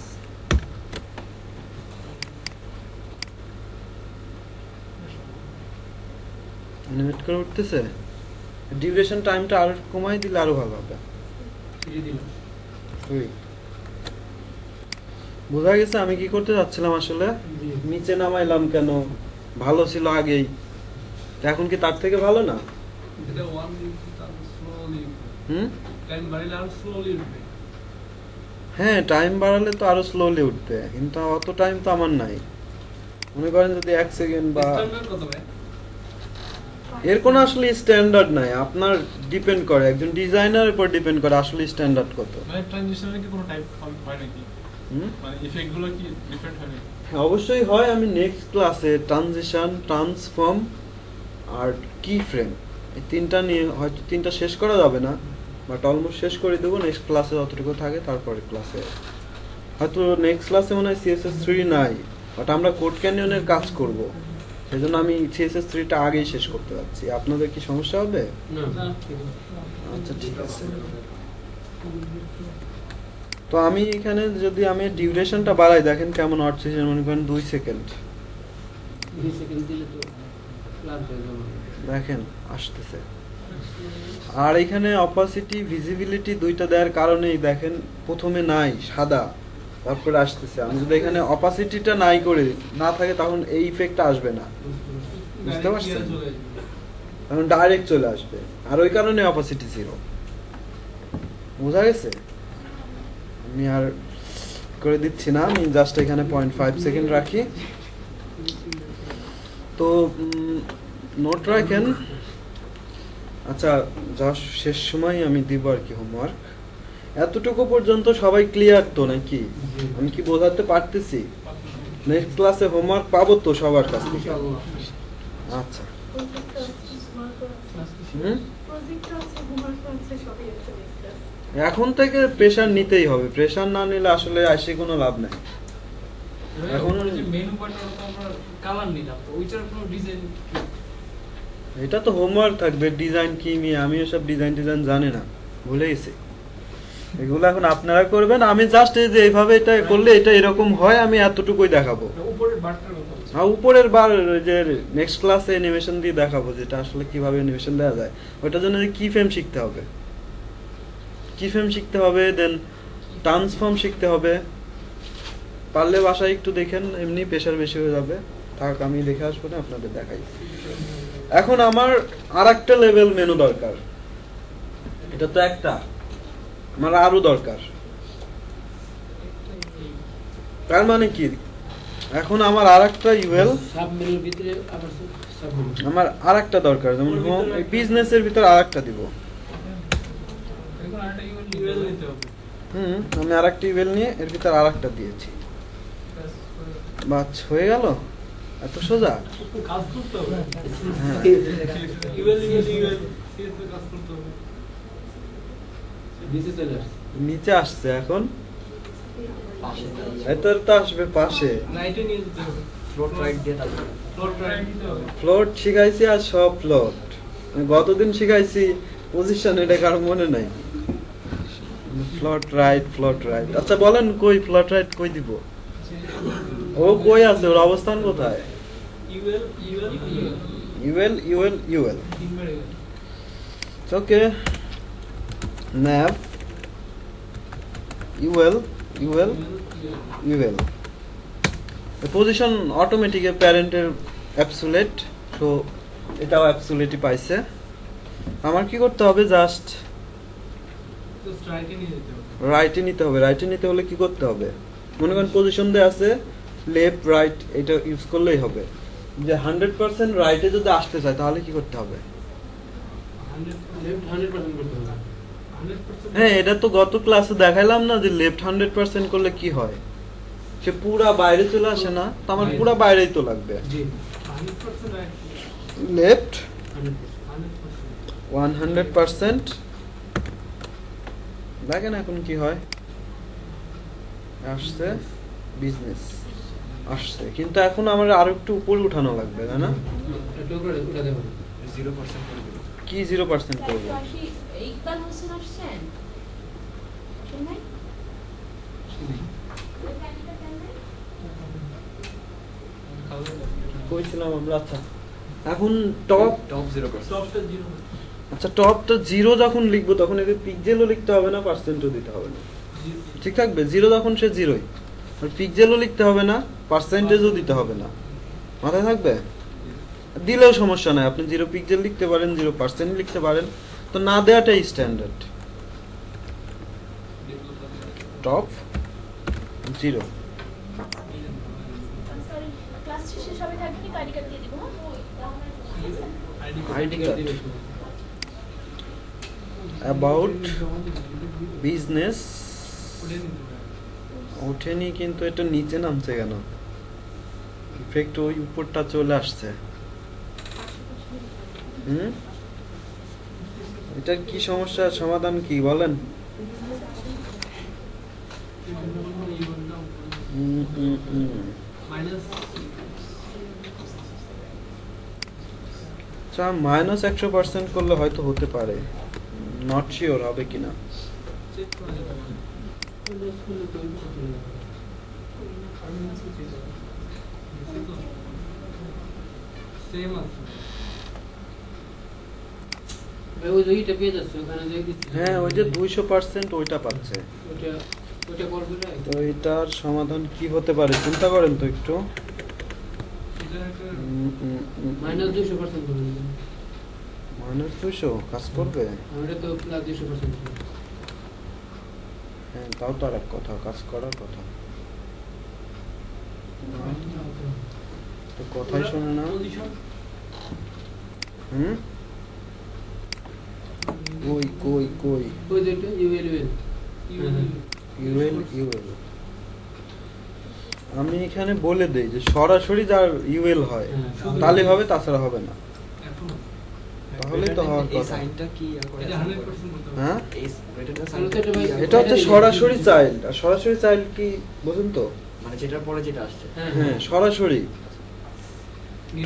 অ্যানিমেট করে উঠতেছে। ডিউরেশন টাইমটা আরো কমাই দিলে আরো ভালো হবে। দিয়ে দিলাম। ওই বোঝা গেছে আমি কি করতে যাচ্ছিলাম আসলে? নিচে নামাইলাম কেন? ভালো ছিল আগেই, তো এখন কি তার থেকে ভালো না? এটা ওয়ান স্লোলি হুম, টাইম বাড়িলে আর স্লোলি উঠবে। হ্যাঁ টাইম বাড়ালে তো আরো স্লোলি উঠবে, কিন্তু অত টাইম তো আমার নাই। মনে করেন যদি 1 সেকেন্ড বা স্ট্যান্ডার্ড কত ভাই? এর কোনো আসলে স্ট্যান্ডার্ড নাই, আপনার ডিপেন্ড করে, একজন ডিজাইনার উপর ডিপেন্ড করে আসলে স্ট্যান্ডার্ড কত। মানে ট্রানজিশনের কি কোনো টাইপ হয় নাকি? হুম? মানে ইফেক্ট গুলো কি ডিফারেন্ট হয় নাকি? হ্যাঁ, অবশ্যই হয়। আমি নেক্সট ক্লাসে ট্রানজিশন, ট্রান্সফর্ম আর কি ফ্রেম এই তিনটা নিয়ে হয়তো তিনটা শেষ করা যাবে না, বাট অলমোস্ট শেষ করে দেবো নেক্সট ক্লাসে যতটুকু থাকে। তারপরে ক্লাসে হয়তো নেক্সট ক্লাসে মনে হয় CSS3 নাই, বাট আমরা কোড ক্যানিয়নের কাজ করব, সেজন্য আমি CSS3টা আগেই শেষ করতে যাচ্ছি। আপনাদের কি সমস্যা হবে? আচ্ছা ঠিক আছে। তো আমি এখানে যদি আমি ডিউরেশনটা বাড়াই, দেখেন কেমন হচ্ছে, মনে করেন 2 সেকেন্ড, 2 সেকেন্ড দিলে তো ক্লান্ত হয়ে যাবে। দেখেন আসতেছে। আর এখানে অপাসিটি, ভিজিবিলিটি দুইটা দেওয়ার কারণেই দেখেন প্রথমে নাই সাদা, তারপরে আসতেছে। আমি যদি এখানে অপাসিটিটা নাই করে না থাকে তখন এই ইফেক্টটা আসবে না, বুঝতে পারছেন? চলে আসবে। তখন ডাইরেক্ট চলে আসবে, আর ওই কারণে অপাসিটি 0। বোঝা গেছে? আমি আর করে দিচ্ছি না, আমি জাস্ট এখানে 0.5 সেকেন্ড রাখি। তো নোট রাখেন। আচ্ছা, যা শেষ সময় আমি দিব আর কি হোমওয়ার্ক। এতটুকু পর্যন্ত সবাই ক্লিয়ার তো নাকি? আমি কি বোঝাতে পারতেছি? নেক্সট ক্লাসে হোমওয়ার্ক পাবো তো সবার কাছ থেকে? আচ্ছা। হুম? এখন থেকে প্রেশার নিতেই হবে, প্রেশার না নিলে আসলে আসে কোনো লাভ নাই। এখন এখন যে মেনু বাটন আমরা কালার নিলাম, তো ওইটার কোনো ডিজাইন এটা তো হোমওয়ার্ক থাকবে, ডিজাইন কি নিয়ে আমি এসব ডিজাইন জানি না, ভুলে গেছি। এগুলো এখন আপনারা করবেন, আমি জাস্ট এই যে এইভাবে এটা করলে এটা এরকম হয় আমি এতটুকুই দেখাবো। উপরের বাটটার কথা বলছি। আর উপরের বার যে নেক্সট ক্লাসে অ্যানিমেশন দিয়ে দেখাবো, যেটা আসলে কিভাবে অ্যানিমেশন দেওয়া যায়। ওটার জন্য কি ফ্রেম শিখতে হবে, কি ফ্রেম শিখতে হবে, দেন ট্রান্সফর্ম শিখতে হবে। পারলে বাসায় একটু দেখেন, এমনি প্রেশার বেশি হয়ে যাবে। থাক আমি দেখে আসবো না, আপনাদের দেখাই। এখন আমার আরেকটা লেভেল মেনু দরকার, এটা তো একটা, আমার আরো দরকার। তার মানে কি, এখন আমার আরেকটা ইউএল, সাব মেনুর ভিতরে আবার সাব মেনু। আমার আরেকটা দরকার, যেমন হোম বিজনেসের ভিতর আরেকটা দিব। এখন আরেকটা ইউএল নিতে হবে। আমি আরেকটা ইউএল নিয়ে এর ভিতর আরেকটা দিয়েছি, বাস হয়ে গেল। এত সোজা? কাজ করতে হবে। হ্যাঁ। ইউএল সিএস কাজ করতে হবে। নিচে চলে আসছে। নিচে আসছে এখন, পাশে এটার তো আসবে পাশে। রাইটে নিয়ে যেতে হবে। ফ্লোট রাইট দিয়ে থাকবে। ফ্লোট রাইট দিতে হবে। ফ্লোট শিখাইছি আর সব ফ্লোট, গতদিন শিখাইছি পজিশন, এটা কারো মনে নাই। Float right, float right. আচ্ছা বলেন কই ফ্লোট রাইট কই দিব? ও কই আছে, ওর অবস্থান কোথায়? UL UL UL UL UL, তিনবার UL. Okay. nav UL UL UL, position automatic প্যারেন্টের অ্যাবসোলিউট, সো এটাও অ্যাবসোলিউটই পাইছে। আমার কি করতে হবে, জাস্ট জাস্ট রাইটে নিয়ে যেতে হবে। রাইটে নিতে হবে। রাইটে নিতে হলে কি করতে হবে, মনে করেন পজিশন দেয়া আছে লেফট রাইট, এটা ইউজ করলেই হবে। যে 100% রাইটে যদি আসতে চায় তাহলে কি করতে হবে? 100% করতে হবে। 100% হ্যাঁ, এটা তো গত ক্লাসে দেখাইলাম না যে লেফট 100% করলে কি হয়, সে পুরা বাইরে চলে আসে না, তো আমার পুরা বাইরেই তো লাগবে। জি 100% রাইট। লেফট 100%। 100%, দেখেন এখন কি হয়, আসছে বিজনেস আসছে, কিন্তু এখন আমার আরো একটু উপরে উঠানো লাগবে, তাই না? একটু করে উঠাতে হবে। 0% করে দিল। কি 0% করবো? ইকবাল হোসেন আসছেন? আসেন নাই? কইছিলাম আমরা। আচ্ছা এখন টপ, টপ 0%। টপটা 0। আচ্ছা টপটা 0 যখন লিখবো তখন একে পিক্সেলও লিখতে হবে না, পার্সেন্টও দিতে হবে না, ঠিক থাকবে? 0 যখন সে 0ই, আর পিক্সেলও লিখতে হবে না, পার্সেন্টেজও দিতে হবে না, মাথায় থাকবে। দিলেও সমস্যা নাই, আপনি 0 পিক্সেল লিখতে পারেন, 0% লিখতে পারেন, তো না দেওয়াটাই স্ট্যান্ডার্ড। টপ 0। সরি, ক্লাস শেষে সবাই থাকবে কি আইডি কার্ড দিয়ে দিব? আইডি কার্ড অ্যাবাউট বিজনেস ওঠেনি, কিন্তু এটা নিচে নামছে কেন? ইফেক্ট ওই উপরটা চলে আসছে। এটার কি সমস্যা, সমাধান কি বলেন? আচ্ছা, -100% করলে হয়তো হতে পারে, নট শিওর হবে কিনা। চেক করা যেতে পারে। সেম আছে। ভাই ওই দুইটা পেয়ে যাচ্ছে ওখানে যাই দিচ্ছি। হ্যাঁ, ওই যে 200% ওইটা পাচ্ছে। ওটা ওটা করবে না। তো এটার সমাধান কি হতে পারে চিন্তা করেন তো একটু। এটা একটা -200% করবে। -200 কাজ করবে? আমরা তো +200%। হ্যাঁ, তাও তো আর এক কথা, কাজ করার কথা। তো কথাই শোনে না। পজিশন কই কই কই ওই যেটা ইউএল ইউএল আমি এখানে বলে দেই যে সরাসরি যার ইউএল হয় তাহলে হবে, তাছাড়া হবে না। এখন তাহলে তো হওয়ার এই কথা। সাইনটা কি করে? এটা 100% করতে হবে। হ্যাঁ, এই রেটের তাহলে সাইনটা তো এটা ভাই- এটা হচ্ছে সরাসরি চাইল্ড। আর সরাসরি চাইল্ড কি বুঝুন তো? মানে যেটার পরে যেটা আসছে। হ্যাঁ, সরাসরি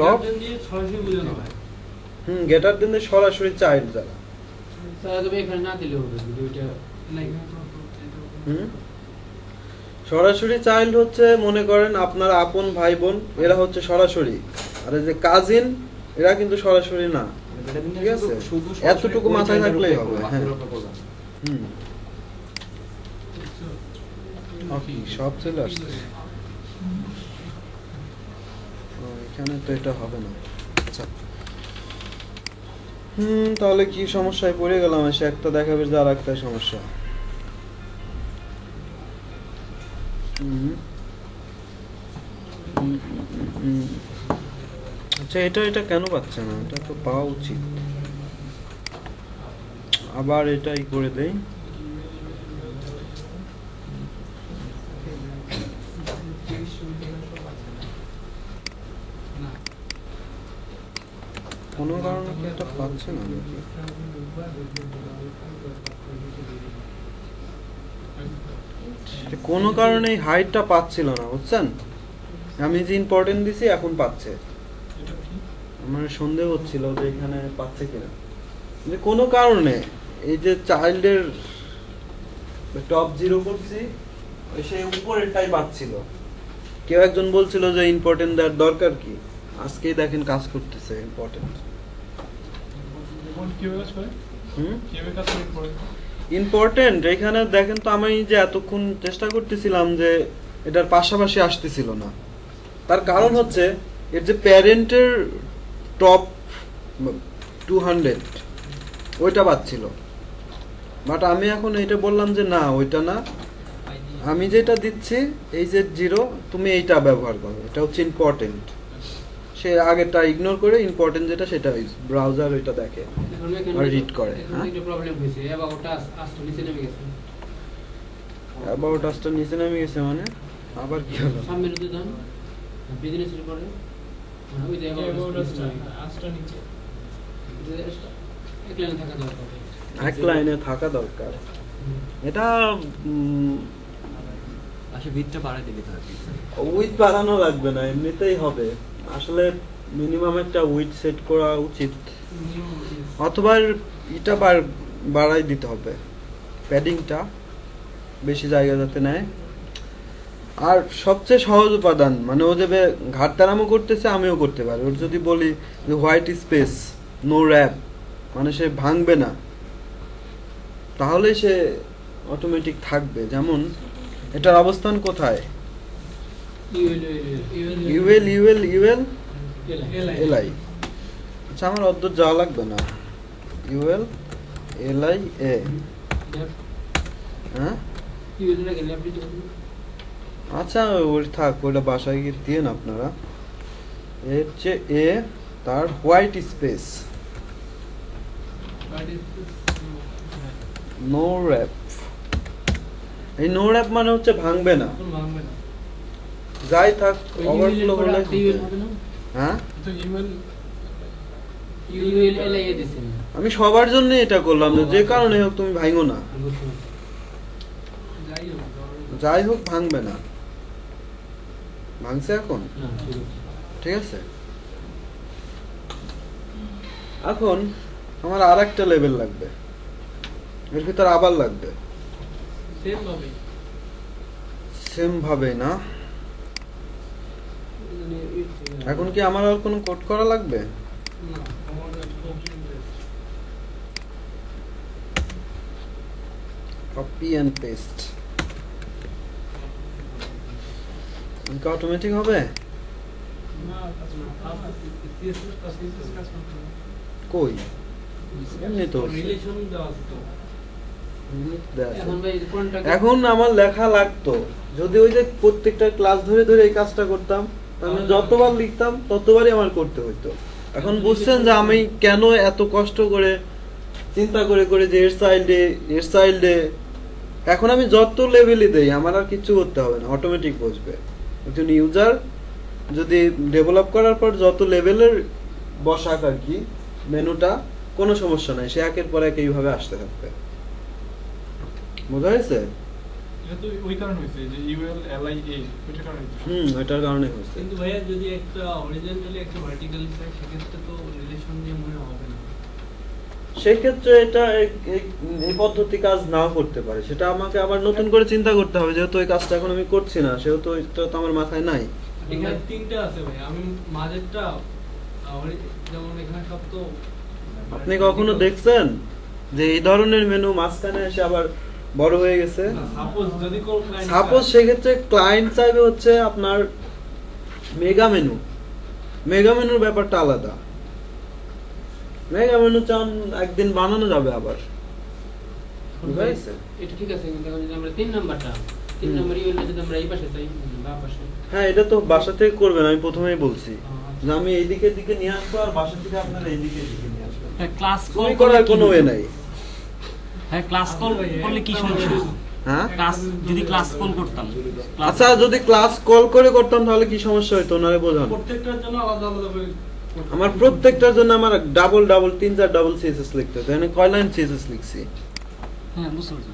টপ দিয়ে সরাসরি বোঝানো হয়। গেটার দিন সরাসরি চাইল্ড যারা। তাহলে তুমি এখানে না দিলে হবে দুইটা। না এখানে তো সরাসরি চাইল্ড হচ্ছে মনে করেন আপনার আপন ভাই বোন, এরা হচ্ছে সরাসরি। আর এই যে কাজিন, এরা কিন্তু সরাসরি না। ঠিক আছে, এতটুকু মাথায় থাকলেই হবে। হ্যাঁ, ওকে, সব চলে আসছে। এখানে তো এটা হবে না। আচ্ছা, তাহলে কি সমস্যায় পড়ে গেলাম? এসে একটা দেখাবে যে আর একটা সমস্যা। আচ্ছা, এটা কেন পাচ্ছে না? এটা তো পাওয়া উচিত। আবার এটাই করে দেই। কোনো কারণে কি এটা পাচ্ছে না নাকি? কোনো কারণে হাইটটা পাচ্ছিল না, বুঝছেন? আমি যে ইম্পর্টেন্ট দিছি এখন পাচ্ছে। আমার সন্দেহ হচ্ছিল যে এখানে পাচ্ছে কিনা। যে কোনো কারণে এই যে চাইল্ডের টপ 0 করছি, সেই উপরেরটাই পাচ্ছিল। কেউ একজন বলছিল যে ইম্পর্টেন্ট দেওয়ার দরকার কি, আজকেই দেখেন কাজ করতেছে ইম্পর্টেন্ট। কিভাবে কাজ করে? কিভাবে কাজ করে? ইম্পর্টেন্ট এখানে দেখেন তো, আমি যে এতক্ষণ চেষ্টা করতেছিলাম যে এটার পাশাপাশি আসতেছিল না। তার কারণ হচ্ছে এর যে প্যারেন্টের টপ 200 ওইটা পাচ্ছিল। বাট আমি এখন এটা বললাম যে না, ওইটা না, আমি যেটা দিচ্ছি এই যে 0, তুমি এইটা ব্যবহার করো, এটা হচ্ছে ইম্পর্টেন্ট। সে আগেরটা ইগনোর করে ইম্পর্টেন্ট যেটা সেটা ব্রাউজার ওইটা দেখে আর রিড করে। এখন একটা প্রবলেম হইছে, অ্যাবাউটটা আসলে নিচে নেমে গেছে। অ্যাবাউট আসটা নিচে নেমে গেছে মানে আবার কি হলো? সামনে যদি দেন বিজনেসের পরে ওই যে About us টা, আসটা নিচে। এক লাইনে থাকা দরকার। এক লাইনে থাকা দরকার। এটা আসলে বিটটা বাড়াই দিলে তো হবে। উইথ বাড়ানো লাগবে না, এমনিতেই হবে। আসলে মিনিমাম একটা উইথ সেট করা উচিত, অথবা এটা বাড়াই দিতে হবে, প্যাডিংটা বেশি জায়গা যাতে নেয়। আর সবচেয়ে সহজ উপাদান, মানে ও যাবে ঘাটতারামও করতেছে, আমিও করতে পারি। ওর যদি বলি যে হোয়াইট স্পেস নো র্যাপ, মানে সে ভাঙবে না, তাহলে সে অটোমেটিক থাকবে। যেমন এটার অবস্থান কোথায়, ইউএল ইউএল ইউএল এলাই এলআই। আচ্ছা আমার অদ্দূর যাওয়া লাগবে না, ইউএল এলআই এ। হ্যাঁ ইউএল লাগে ল্যাপটপ দিতে আচ্ছা ওই থাক, ওইটা বাসায় গিয়ে দিয়ে না আপনারা। এ হচ্ছে এ, তার হোয়াইট স্পেস নো র্যাপ। এই নো র্যাপ মানে হচ্ছে ভাঙবে না, ভাঙবে না। যাই থাক ওই ওভারফ্লো ইউএল হলে। পড়া ইউএল হবে না হ্যাঁ তো ইমেল ইউএল এলাই দিছেন আমি সবার জন্য এটা করলাম, যে কারণে হোক তুমি ভাঙো না, যাই হোক, ধরো- যাই হোক ভাঙবে না। ভাঙছে এখন? না ঠিক আছে ঠিক আছে। এখন আমার আর একটা লেভেল লাগবে, এর ভিতর আবার লাগবে same ভাবেই। সেম ভাবে না। এখন কি আমার আর কোনো কোড করা লাগবে? না, আমাদের copy and paste। Copy and paste কি অটোমেটিক হবে? না, কাজ না। CSS কাজ CSS কাজ করতে হবে। কই এমনি তো রিলেশন দেওয়া আছে তো। এখন ভাই কোনটা এখন আমার লেখা লাগতো, যদি ওই যে প্রত্যেকটা ক্লাস ধরে ধরে এই কাজটা করতাম, আমি যতবার লিখতাম ততবারই আমার করতে হতো। এখন বুঝছেন যে আমি কেন এত কষ্ট করে চিন্তা করে করে যে এর চাইল্ডে এখন আমি যত লেভেলই দেই আমার আর কিছু করতে হবে না, অটোমেটিক বসবে। একজন ইউজার যদি ডেভেলপ করার পর যত লেভেলের বসাক আর কি মেনুটা, কোনো সমস্যা নাই, সে একের পর এক এইভাবে আসতে থাকবে। বোঝা হয়েছে? এটা তো ওই কারণে হয়েছে যে ইউএল এলআইএ ওইটার কারণে হয়েছে। এটার কারণে হয়েছে। কিন্তু ভাইয়া যদি একটা হরিজন্টালি একটা ভার্টিক্যালি চাই সেক্ষেত্রে তো রিলেশন দিয়ে মনে হবে না। সেই ক্ষেত্রে এটা এই পদ্ধতি কাজ নাও করতে পারে, সেটা আমাকে আবার নতুন করে চিন্তা করতে হবে, যেহেতু এই কাজটা এখন আমি করছি না, সেহেতু এটা তো আমার মাথায় নাই। এখানে তিনটা আছে ভাই, আমি মাঝেরটা যেমন এখানে সব তো আপনি কখনো দেখছেন যে এই ধরনের মেনু মাঝখানে এসে আবার বড় হয়ে গেছে? সাপোজ যদি কোন client সাপোজ সেক্ষেত্রে ক্লায়েন্ট চাইবে হচ্ছে আপনার মেগা মেনুর ব্যাপারটা আলাদা। মেগা মেনু চান একদিন বানানো যাবে আবার, বুঝা গেছে? এটা ঠিক আছে, কিন্তু এখন যদি আমরা 3 নাম্বারটা 3 নাম্বার ইউএল যদি আমরা এই পাশে চাই বা পাশে হ্যাঁ এটা তো বাসা থেকে করবেন, আমি প্রথমেই বলছি যে আমি এইদিকে দিকে নিয়ে আসবো আর বাসা থেকে আপনারা এইদিকে দিকে নিয়ে আসবেন। হ্যাঁ, ক্লাস কল তুমি করার কোনো ওয়ে নাই। হ্যাঁ, ক্লাস কল করলে কি সমস্যা? হ্যাঁ ক্লাস যদি ক্লাস কল করতাম, আচ্ছা যদি ক্লাস কল করে করতাম তাহলে কি সমস্যা হইতো ওনারে বোঝান? প্রত্যেকটার জন্য আলাদা আলাদা করে করতে আমার হবে। প্রত্যেকটার জন্য আমার ডাবল 3-4 ডাবল সিএসএস লিখতে হতো, এখানে কয় লাইন সিএসএস লিখছি। হ্যাঁ বুঝতে পারছি।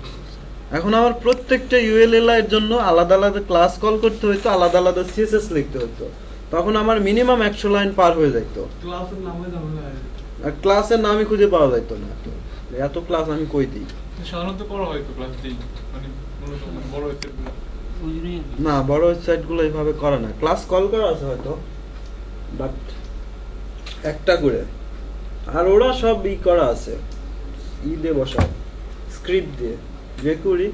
এখন আমার প্রত্যেকটা ইউএলএলআই এর জন্য আলাদা আলাদা ক্লাস কল করতে হতো, আলাদা আলাদা সিএসএস লিখতে হতো, তখন আমার মিনিমাম 100 লাইন পার হয়ে যেত, ক্লাসের নামে ঝামেলা হয়ে যেত। আর ক্লাসের নামই খুঁজে পাওয়া যেত না। তো এত ক্লাস আমি কই দিই? সাধারণত করা হয় তো ক্লাস দিই, মানে মূলত মানে বড় ওয়েবসাইটগুলো। ওই জন্যই আর কি। না বড় ওয়েবসাইট গুলো এইভাবে করে না, ক্লাস কল করা আছে হয়তো বাট একটা করে, আর ওরা সব করা আছে দিয়ে বসায় স্ক্রিপ্ট দিয়ে, যে করি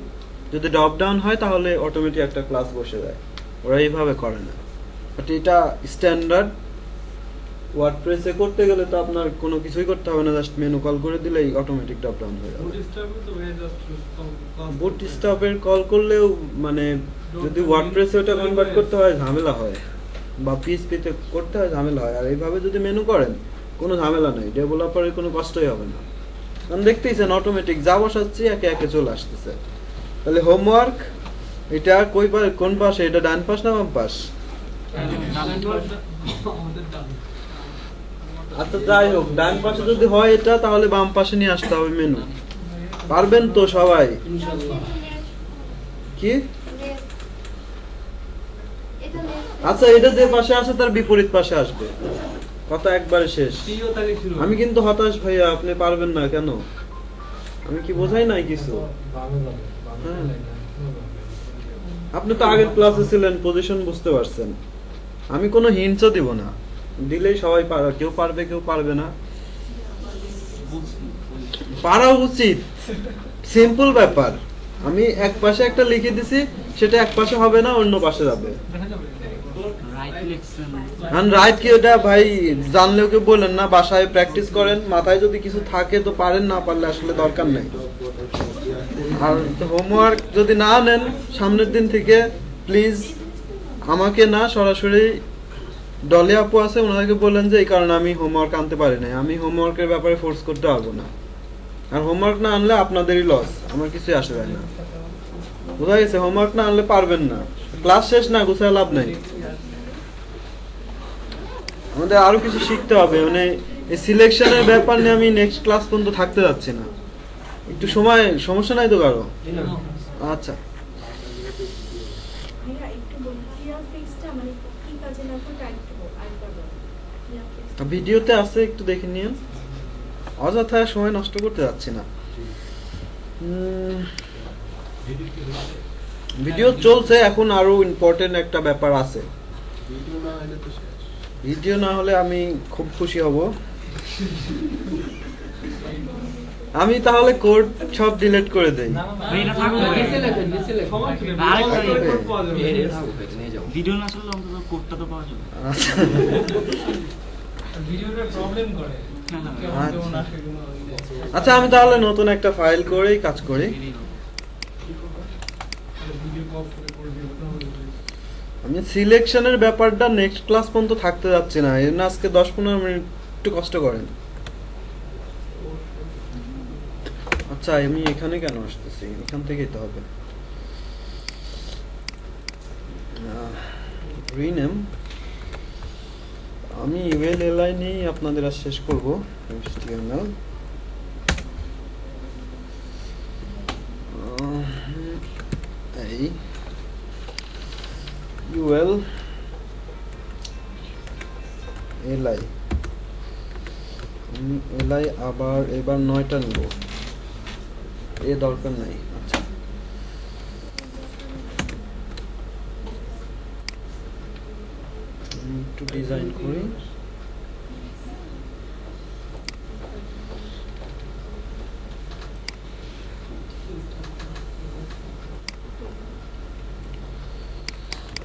যদি ড্রপ ডাউন হয় তাহলে অটোমেটিক একটা ক্লাস বসে যায়, ওরা এইভাবে করে না। বাট এটা স্ট্যান্ডার্ড ওয়ার্ডপ্রেসে করতে গেলে তো আপনার কোনো কিছুই করতে হবে না, জাস্ট মেনু কল করে দিলেই অটোমেটিক ড্রপ ডাউন হয়ে যাবে। বুটস্ট্র্যাপে তো ভাইয়া জাস্ট বুটস্ট্র্যাপের কল করলেও মানে যদি ওয়ার্ডপ্রেসে ওটা কনভার্ট করতে হয় ঝামেলা হয়, বা পিএইচপিতে করতে হয় ঝামেলা হয়, আর এইভাবে যদি মেনু করেন কোনো ঝামেলা নেই, ডেভেলপারের কোনো কষ্টই হবে না, কারণ দেখতেইছেন অটোমেটিক যা বসাচ্ছি একে একে চলে আসতেছে। তাহলে হোমওয়ার্ক এটা কোন পাশে, এটা ডান পাশ না বাম পাশ? আমাদের ডান। আচ্ছা যাই হোক, ডান পাশে যদি হয় এটা, তাহলে বাম পাশে নিয়ে আসতে হবে মেনু। পারবেন তো সবাই? ইনশাআল্লাহ। কি আচ্ছা এটা যে পাশে আছে তার বিপরীত পাশে আসবে, কথা একবারে শেষ। টিও তাকে শুরু আমি কিন্তু হতাশ ভাইয়া, আপনি পারবেন না কেন? আমি কি বোঝাই নাই কিছু? হ্যাঁ। আপনি তো আগের ক্লাসে ছিলেন, পজিশন বুঝতে পারছেন। আমি কোনো হিন্টসও দিব না, দিলেই সবাই কেউ পারবে কেউ পারবে না। পারা উচিত, সিম্পল ব্যাপার। আমি এক পাশে একটা লিখে দিছি, সেটা এক পাশে হবে না, অন্য পাশে যাবে। দেখা যাবে রাইট লিখছেন রাইট কি এটা ভাই জানলেও কেউ বলেন না, বাসায় প্র্যাকটিস করেন, মাথায় যদি কিছু থাকে তো পারেন, না পারলে আসলে দরকার নেই। আর হোমওয়ার্ক যদি না নেন সামনের দিন থেকে প্লিজ আমাকে না, সরাসরি ডলি আপু আছে ওনাদেরকে বললেন যে এই কারণে আমি হোমওয়ার্ক আনতে পারি নাই, আমি হোমওয়ার্কের ব্যাপারে ফোর্স করতে পারবো না। আর হোমওয়ার্ক না আনলে আপনাদেরই লস, আমার কিছুই আসে যায় না। বোঝা গেছে? হোমওয়ার্ক না আনলে পারবেন না, ক্লাস শেষ না গুছায় লাভ নাই। আমাদের আরো কিছু শিখতে হবে, মানে এই সিলেকশনের ব্যাপার নিয়ে আমি নেক্সট ক্লাস পর্যন্ত থাকতে যাচ্ছি না। একটু সময়, সমস্যা নাই তো কারো? আচ্ছা ভাইয়া একটু বলুন ক্রিয়া ফিক্সটা মানে কি কাজে লাগবে তা একটু আরেকবার বলুন। ক্রিয়া ফিক্স ভিডিওতে আছে, একটু দেখে নিন, অযথা সময় নষ্ট করতে যাচ্ছি না। ভিডিও চলছে, এখন আরো ইম্পর্টেন্ট একটা ব্যাপার আছে। ভিডিও না হলে আমি খুব খুশি হব। আমি তাহলে কোড সব ডিলিট করে দেই। ভাই এটা থাকবে নিচে লেখেন, নিচে লেখেন। আরেকটা কোড পাওয়া যাবে। এটা থাকুক, এটা নিয়ে যাও। ভিডিও না চললে অন্তত কোডটা তো পাওয়া যাবে। আচ্ছা। ভিডিওটা প্রবলেম করে হ্যাঁ, হ্যাঁ। কেমন কেমন আসে এগুলো আচ্ছা আমি তাহলে নতুন একটা ফাইল করেই কাজ করি। ভিডিও কল করে করে দিতে হবে। আমি সিলেকশনের ব্যাপারটা নেক্সট ক্লাস পর্যন্ত থাকতে যাচ্ছি না, এর না আজকে 10-15 মিনিট একটু কষ্ট করেন। আচ্ছা আমি এখানে কেন আসতেছি, এখান থেকেই তো হবে। রিনেম আমি ইউএল এলআই নিয়ে আপনাদের আজ শেষ করব। HTML এই UL এলআই, এলআই আবার এবার 9টা নিব, এ দরকার নাই। আচ্ছা একটু ডিজাইন করি।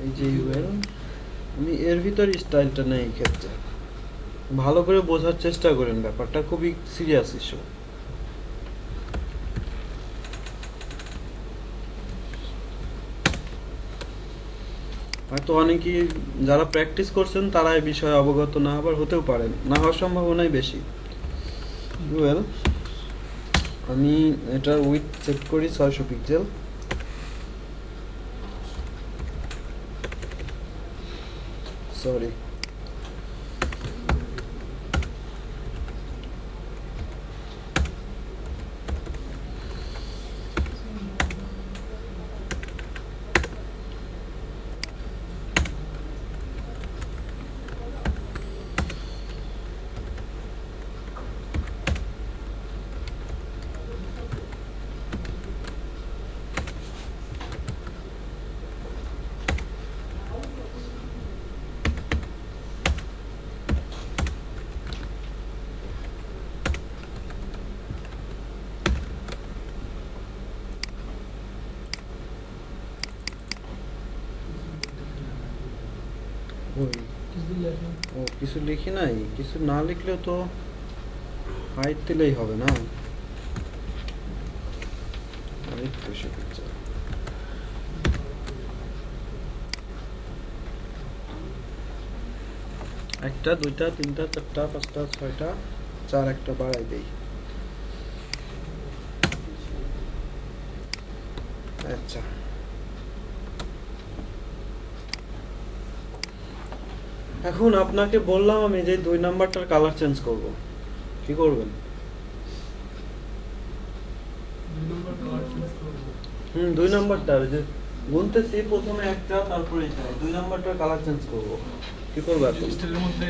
এই যে ইউএল, আমি এর ভিতর স্টাইলটা নেই, এই ক্ষেত্রে ভালো করে বোঝার চেষ্টা করেন, ব্যাপারটা খুবই সিরিয়াস ইস্যু। হয়তো অনেকেই যারা প্র্যাকটিস করছেন তারা এই বিষয়ে অবগত না আবার হতেও পারেন, না হওয়ার সম্ভাবনাই বেশি। ওয়েল আমি এটা উইথ সেট করি 600 পিক্সেল। সরি ও কিছু লিখি নাই, কিছু না লিখলেও তো হাইট দিলেই হবে না। একটা, দুইটা, তিনটা, চারটা, পাঁচটা, ছয়টা, 4 একটা বাড়াই দেই। আচ্ছা এখন আপনাকে বললাম আমি যে 2 নাম্বারটার কালার চেঞ্জ করব, কি করবেন? 2 নাম্বারটা যে গুনতেছি, প্রথমে একটা তারপরে এটা, 2 নাম্বারটার কালার চেঞ্জ করব, কি করব এখন? স্টাইলের মধ্যে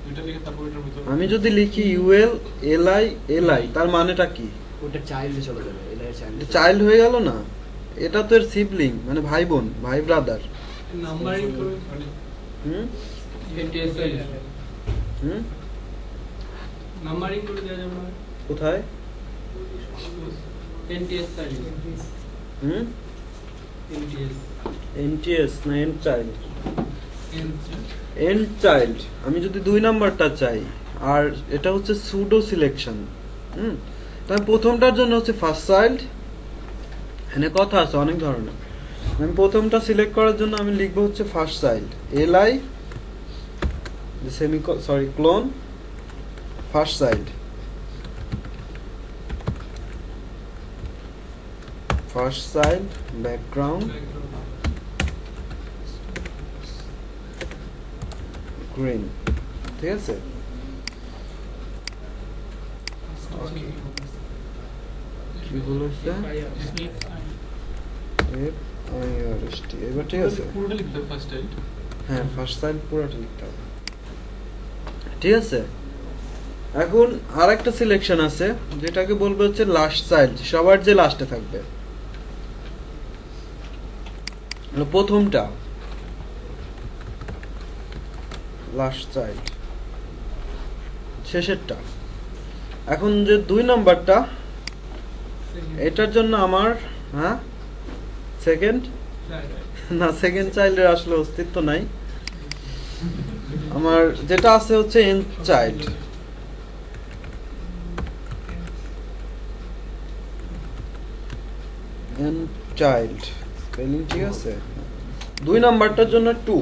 দুইটা লিখে তারপর এটার ভিতর আমি যদি লিখি ইউএল এলআই এলআই, তার মানেটা কি? ওটা চাইল্ডে চলে যাবে, এলআই চাইল্ড। চাইল্ড হয়ে গেল না, এটা তো এর সিবলিং, মানে ভাই বোন, ভাই ব্রাদার। নাম্বারিং করে হুম হুম নাম্বারিং করে দেওয়া যাবে না? কোথায়? 10 ts 30 হুম NTS এনটিএস না and child? NC and child আমি যদি 2 নাম্বারটা চাই, আর এটা হচ্ছে সুডো সিলেকশন। তাহলে প্রথমটার জন্য হচ্ছে ফার্স্ট চাইল্ড, এখানে কথা আছে অনেক ধরনের। আমি প্রথমটা সিলেক্ট করার জন্য আমি লিখবো হচ্ছে first child, LI clone first child, first child background green. ঠিক আছে, কি বলেছে FIRST, এবার ঠিক আছে। পুরোটা লিখতে হবে ফার্স্ট টাইম। হ্যাঁ, ফার্স্ট চাইল্ড পুরোটা লিখতে হবে। ঠিক আছে, এখন আরেকটা সিলেকশন আছে যেটাকে বলবো হচ্ছে লাস্ট চাইল্ড, সবার যে লাস্টে থাকবে। প্রথমটা লাস্ট চাইল্ড, শেষেরটা। এখন যে 2 নাম্বারটা, এটার জন্য আমার সেকেন্ড না, সেকেন্ড চাইল্ডের আসলে অস্তিত্ব নাই। আমার যেটা আছে হচ্ছে and child. And child spelling ঠিক আছে। 2 নাম্বারটার জন্য 2,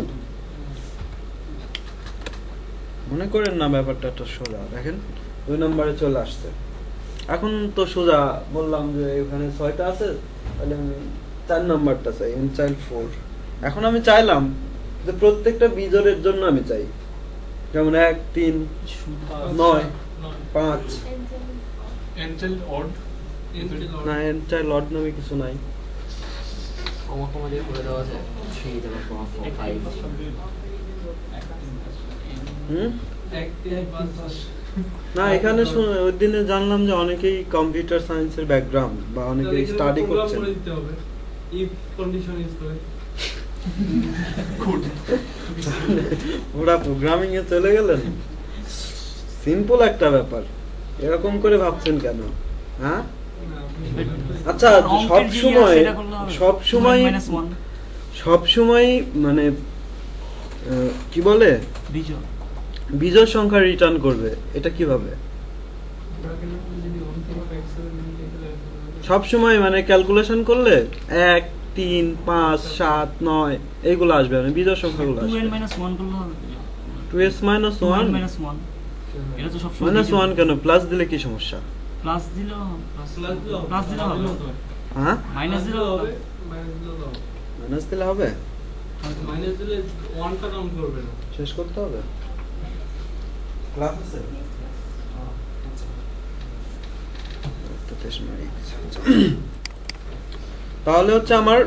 মনে করেন না ব্যাপারটা তো সোজা। দেখেন 2 নম্বরে চলে আসছে। এখন তো সোজা বললাম যে এখানে 6টা আছে, তাহলে আমি 4 নাম্বারটা চাই, এন্ড চাইল্ড 4। এখন আমি চাইলাম যে প্রত্যেকটা বিজোড়ের জন্য আমি চাই, যেমন 1 3 9 5। এনচেল অড না, এন্ড চাইল্ড অড নামে কিছু নাই। কমা কমা দিয়ে করে দেওয়া যায় 3 তারপর কমা 4 5। না, এখানে ওই দিনে জানলাম যে অনেকেই কম্পিউটার সায়েন্সের ব্যাকগ্রাউন্ড বা অনেকেই স্টাডি করছেন। ইফ কন্ডিশন ইজ করেক্ট, ওরা প্রোগ্রামিং এ চলে গেলেন। সিম্পল একটা ব্যাপার, এরকম করে ভাবছেন কেন? হ্যাঁ, আচ্ছা, সব সময় মানে কি বলে বিজোড় সংখ্যা রিটার্ন করবে, এটা কিভাবে? সব সময় মানে ক্যালকুলেশন করলে 1 3 5 7 9 এইগুলো আসবে, মানে বিজোড় সংখ্যাগুলো আসবে। 2s - 1 এটা তো সব সময় -1 কেন? প্লাস দিলে কি সমস্যা? প্লাস দিলেও হবে, হ্যাঁ, মাইনাস দিলেও হবে। মাইনাস দিলে হবে, মাইনাস দিলে 1টা কাউন্ট করবে না। শেষ করতে হবে। ক্লাস আছে তাহলে হচ্ছে আমার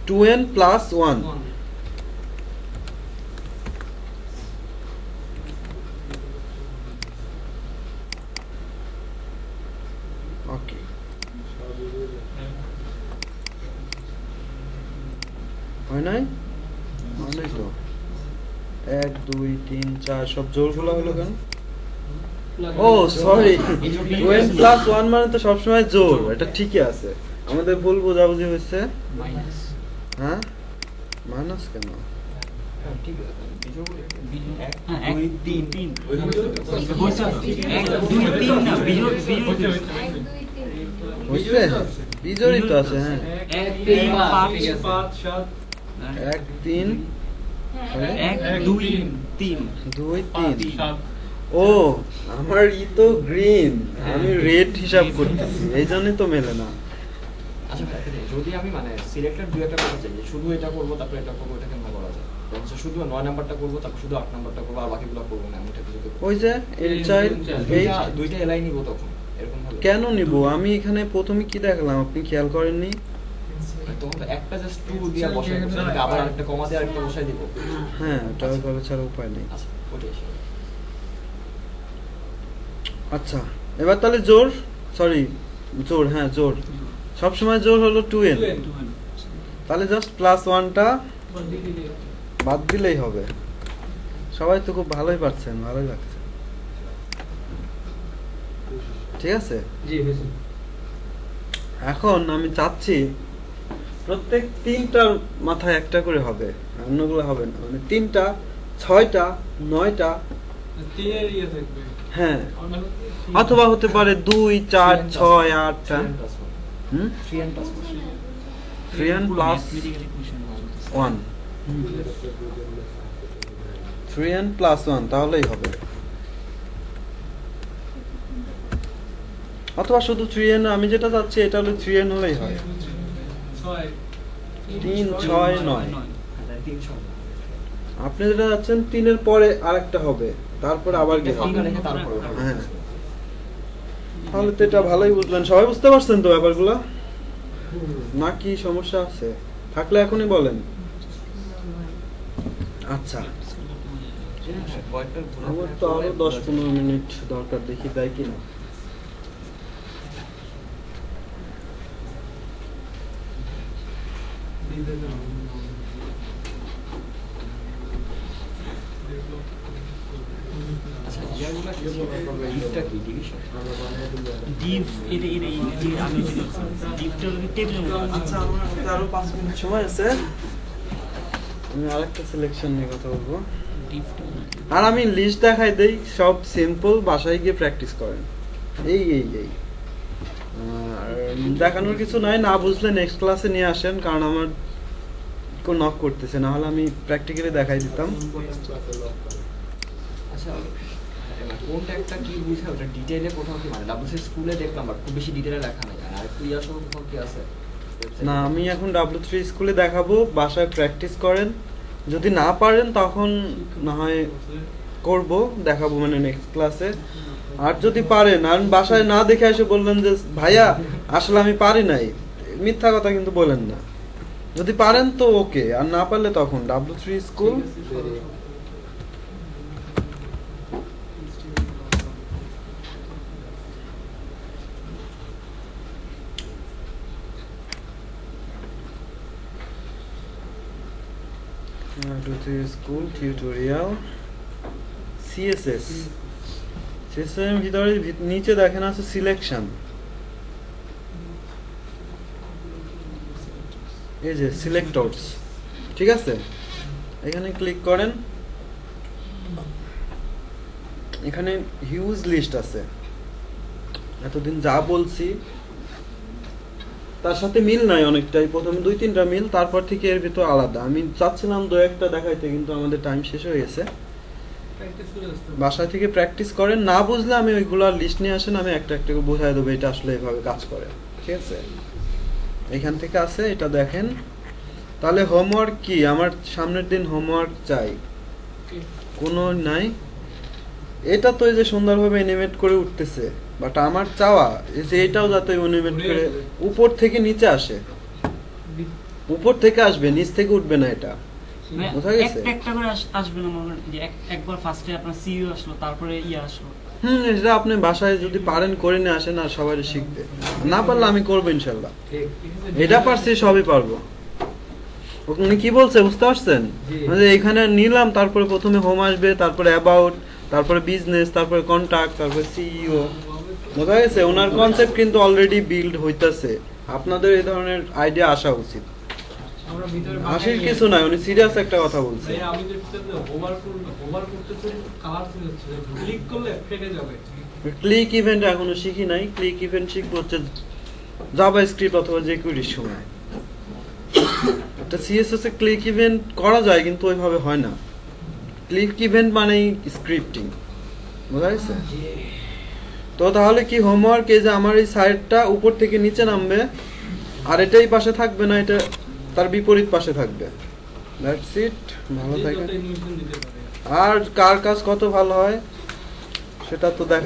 2n + 1। ওকে, হয় নাই? হয় নাই তো। 1 2 3 4 সব জোড়গুলো হলো কেন? ও সরি, 2n + 1 মানে তো সবসময় জোড়, এটা ঠিকই আছে। আমাদের ভুল বোঝাবুঝি হয়েছে। মাইনাস, হ্যাঁ, মাইনাস কেন? ঠিক আছে, বিজোড় 1 2 3 হইছে তো 1 2 3 না, বিজোড় হইছে, বিজোড়ই তো আছে। হ্যাঁ, 1 3 5 5 7 1 3 1 2 3 2 3। ও, আমার তো গ্রিন, আমি রেড হিসাব করতেছি, এই জন্যই তো মেলে না। আচ্ছা, যদি আমি মানে সিলেক্টেড 2-1টা করতে চাই, শুধু এটা করব তারপর এটা করব, এটা কেমন করা যায়? যেমন শুধু 9 নাম্বারটা করব তারপর শুধু 8 নাম্বারটা করব আর বাকিগুলো করব না, আমি এটা যদি ওই যে এন্ড চাইল্ড, এই দুইটা এলাই নিব তখন এরকম ভাবে কেন নিব? আমি এখানে প্রথমে কি দেখালাম আপনি খেয়াল করেননি? তখন তো একটা জাস্ট 2 দিয়া বসাই দেব, তাহলে আবার আরেকটা কমা দিয়ে আরেকটা বসাই দিব। হ্যাঁ, ওটা ওইভাবে ছাড়া উপায় নেই। আচ্ছা, ওটাই। আচ্ছা, এবার তাহলে জোর, সরি জোর, হ্যাঁ জোর, সবসময় জোর হলো 2n। তাহলে জাস্ট +1টা বাদ দিলেই হবে। সবাই তো খুব ভালোই পারছেন, ভালোই লাগছে। ঠিক আছে, জি হয়েছে। এখন আমি চাচ্ছি প্রত্যেক 3টার মাথায় একটা করে হবে, অন্যগুলো হবে না, মানে 3টা 6টা 9টা, তিনের ইয়ে থাকবে। হ্যাঁ, অথবা হতে পারে 2 4 6 8 টা। 3n plus 3n plus 1, 3n plus 1 তাহলেই হবে, অথবা শুধু 3n। আমি যেটা চাচ্ছি এটা হলো 3n হলেই হয়। 6 3 6 9, 3 6 আপনি যেটা চাচ্ছেন 3 এর পরে আরেকটা হবে, তারপর আবার কি হবে? ফাঁকা রেখে তারপর হ্যাঁ, তাহলে তো এটা ভালোই বুঝলেন। সবাই বুঝতে পারছেন তো ব্যাপারগুলো, নাকি সমস্যা আছে? থাকলে এখনই বলেন। আচ্ছা, আমার তো আরো 10-15 মিনিট দরকার, দেখি তাই কিনা। আচ্ছা ইয়ারগুলো গিফটটা কি ডিভিশন? ডিভ এটা এটা যে আমি ডিভটা টেবিলের মধ্যে আছে। আচ্ছা, আমার হাতে আরো 5 মিনিট সময় আছে, আমি আরেকটা সিলেকশন নিয়ে কথা বলবো। ডিভটা আর আমি লিস্ট দেখাই দেই, সব সিম্পল, বাসায় গিয়ে প্র্যাকটিস করেন। এই এই এই আর দেখানোর কিছু নাই, না বুঝলে নেক্সট ক্লাসে নিয়ে আসেন, কারণ আমার কোন নক করতেছে, না হলে আমি প্র্যাকটিক্যালি দেখাই দিতাম। আচ্ছা কোনটা একটা কি বুঝা ওটা ডিটেইলে কোথাও কি মানে ডাব্লিউসি স্কুলে দেখলাম বাট খুব বেশি ডিটেইলে লেখা নাই, আর একটু ইয়াসহ কোথাও কি আছে? না, আমি এখন W3 স্কুলে দেখাবো, বাসায় প্র্যাকটিস করেন, যদি না পারেন তখন না হয় করব, দেখাবো মানে নেক্সট ক্লাসে। আর যদি পারেন, আর বাসায় না দেখে এসে বললেন যে ভাইয়া আসলে আমি পারি নাই, মিথ্যা কথা কিন্তু বলেন না। যদি পারেন তো ওকে, আর না পারলে তখন W3 school. W3 school tutorial CSS। CSS এর ভিতরে নিচে দেখেন আছে সিলেকশন, এই যে সিলেক্টরস, ঠিক আছে? এখানে ক্লিক করেন, এখানে হিউজ লিস্ট আছে। এতদিন যা বলছি তার সাথে মিল নাই অনেকটাই, প্রথমে 2-3টা মিল, তারপর থেকে এর ভিতর আলাদা। আমি চাচ্ছিলাম 2-1টা দেখাইতে, কিন্তু আমাদের টাইম শেষ হয়ে গেছে। প্র্যাকটিস করে আসতে বাসা থেকে প্র্যাকটিস করেন, না বুঝলে আমি ওইগুলার লিস্ট নিয়ে আসেন, আমি একটা একটা করে বোঝাই দেবো এটা আসলে এভাবে কাজ করে, ঠিক আছে? এখান থেকে আছে, এটা দেখেন। তাহলে হোমওয়ার্ক কি? আমার সামনের দিন হোমওয়ার্ক চাই, কোনো নাই। এটা তো এই যে সুন্দরভাবে অ্যানিমেট করে উঠতেছে, বাট আমার চাওয়া এই যে এটাও যাতে অ্যানিমেট করে উপর থেকে নিচে আসে, উপর থেকে আসবে, নিচ থেকে উঠবে না। এটা বোঝা গেছে? একটা একটা করে আসবে না, মনে হয় যে একবার ফার্স্টে আপনার সিইও আসলো, তারপরে আসলো। এটা আপনি বাসায় যদি পারেন করে নিয়ে আসেন, আর সবাই শিখবে। না পারলে আমি করবো ইনশাল্লাহ, এটা পারছি সবই পারবো। উনি কি বলছে বুঝতে পারছেন? মানে এখানে নিলাম, তারপরে প্রথমে হোম আসবে, তারপরে অ্যাবাউট, তারপরে বিজনেস, তারপরে কন্টাক্ট, তারপরে সিইও। বোঝা গেছে? ওনার কনসেপ্ট কিন্তু অলরেডি বিল্ড হইতাছে, আপনাদের এই ধরনের আইডিয়া আসা উচিত। আমরা ভিতরে হাসির কিছু নাই, উনি সিরিয়াস একটা কথা বলছে। ভাই আমি যে ভিতরে ওভার করতেছি, কালার চলে যাচ্ছে, ক্লিক করলে ফেটে যাবে। ক্লিক ইভেন্ট এখনো শিখি নাই, ক্লিক ইভেন্ট শিখবো হচ্ছে জাভাস্ক্রিপ্ট অথবা jQuery সময়। একটা CSS এ ক্লিক ইভেন্ট করা যায়, কিন্তু ওইভাবে হয় না। ক্লিক ইভেন্ট মানেই স্ক্রিপ্টিং, বোঝা গেছে? তো তাহলে কি হোমওয়ার্ক, এই যে আমার এই সাইডটা উপর থেকে নিচে নামবে, আর এটাই পাশে থাকবে না, এটা তার বিপরীত পাশে থাকবে। দ্যাটস ইট, ভালো থাকেন। আর কার কাজ কত ভালো হয় সেটা তো দেখা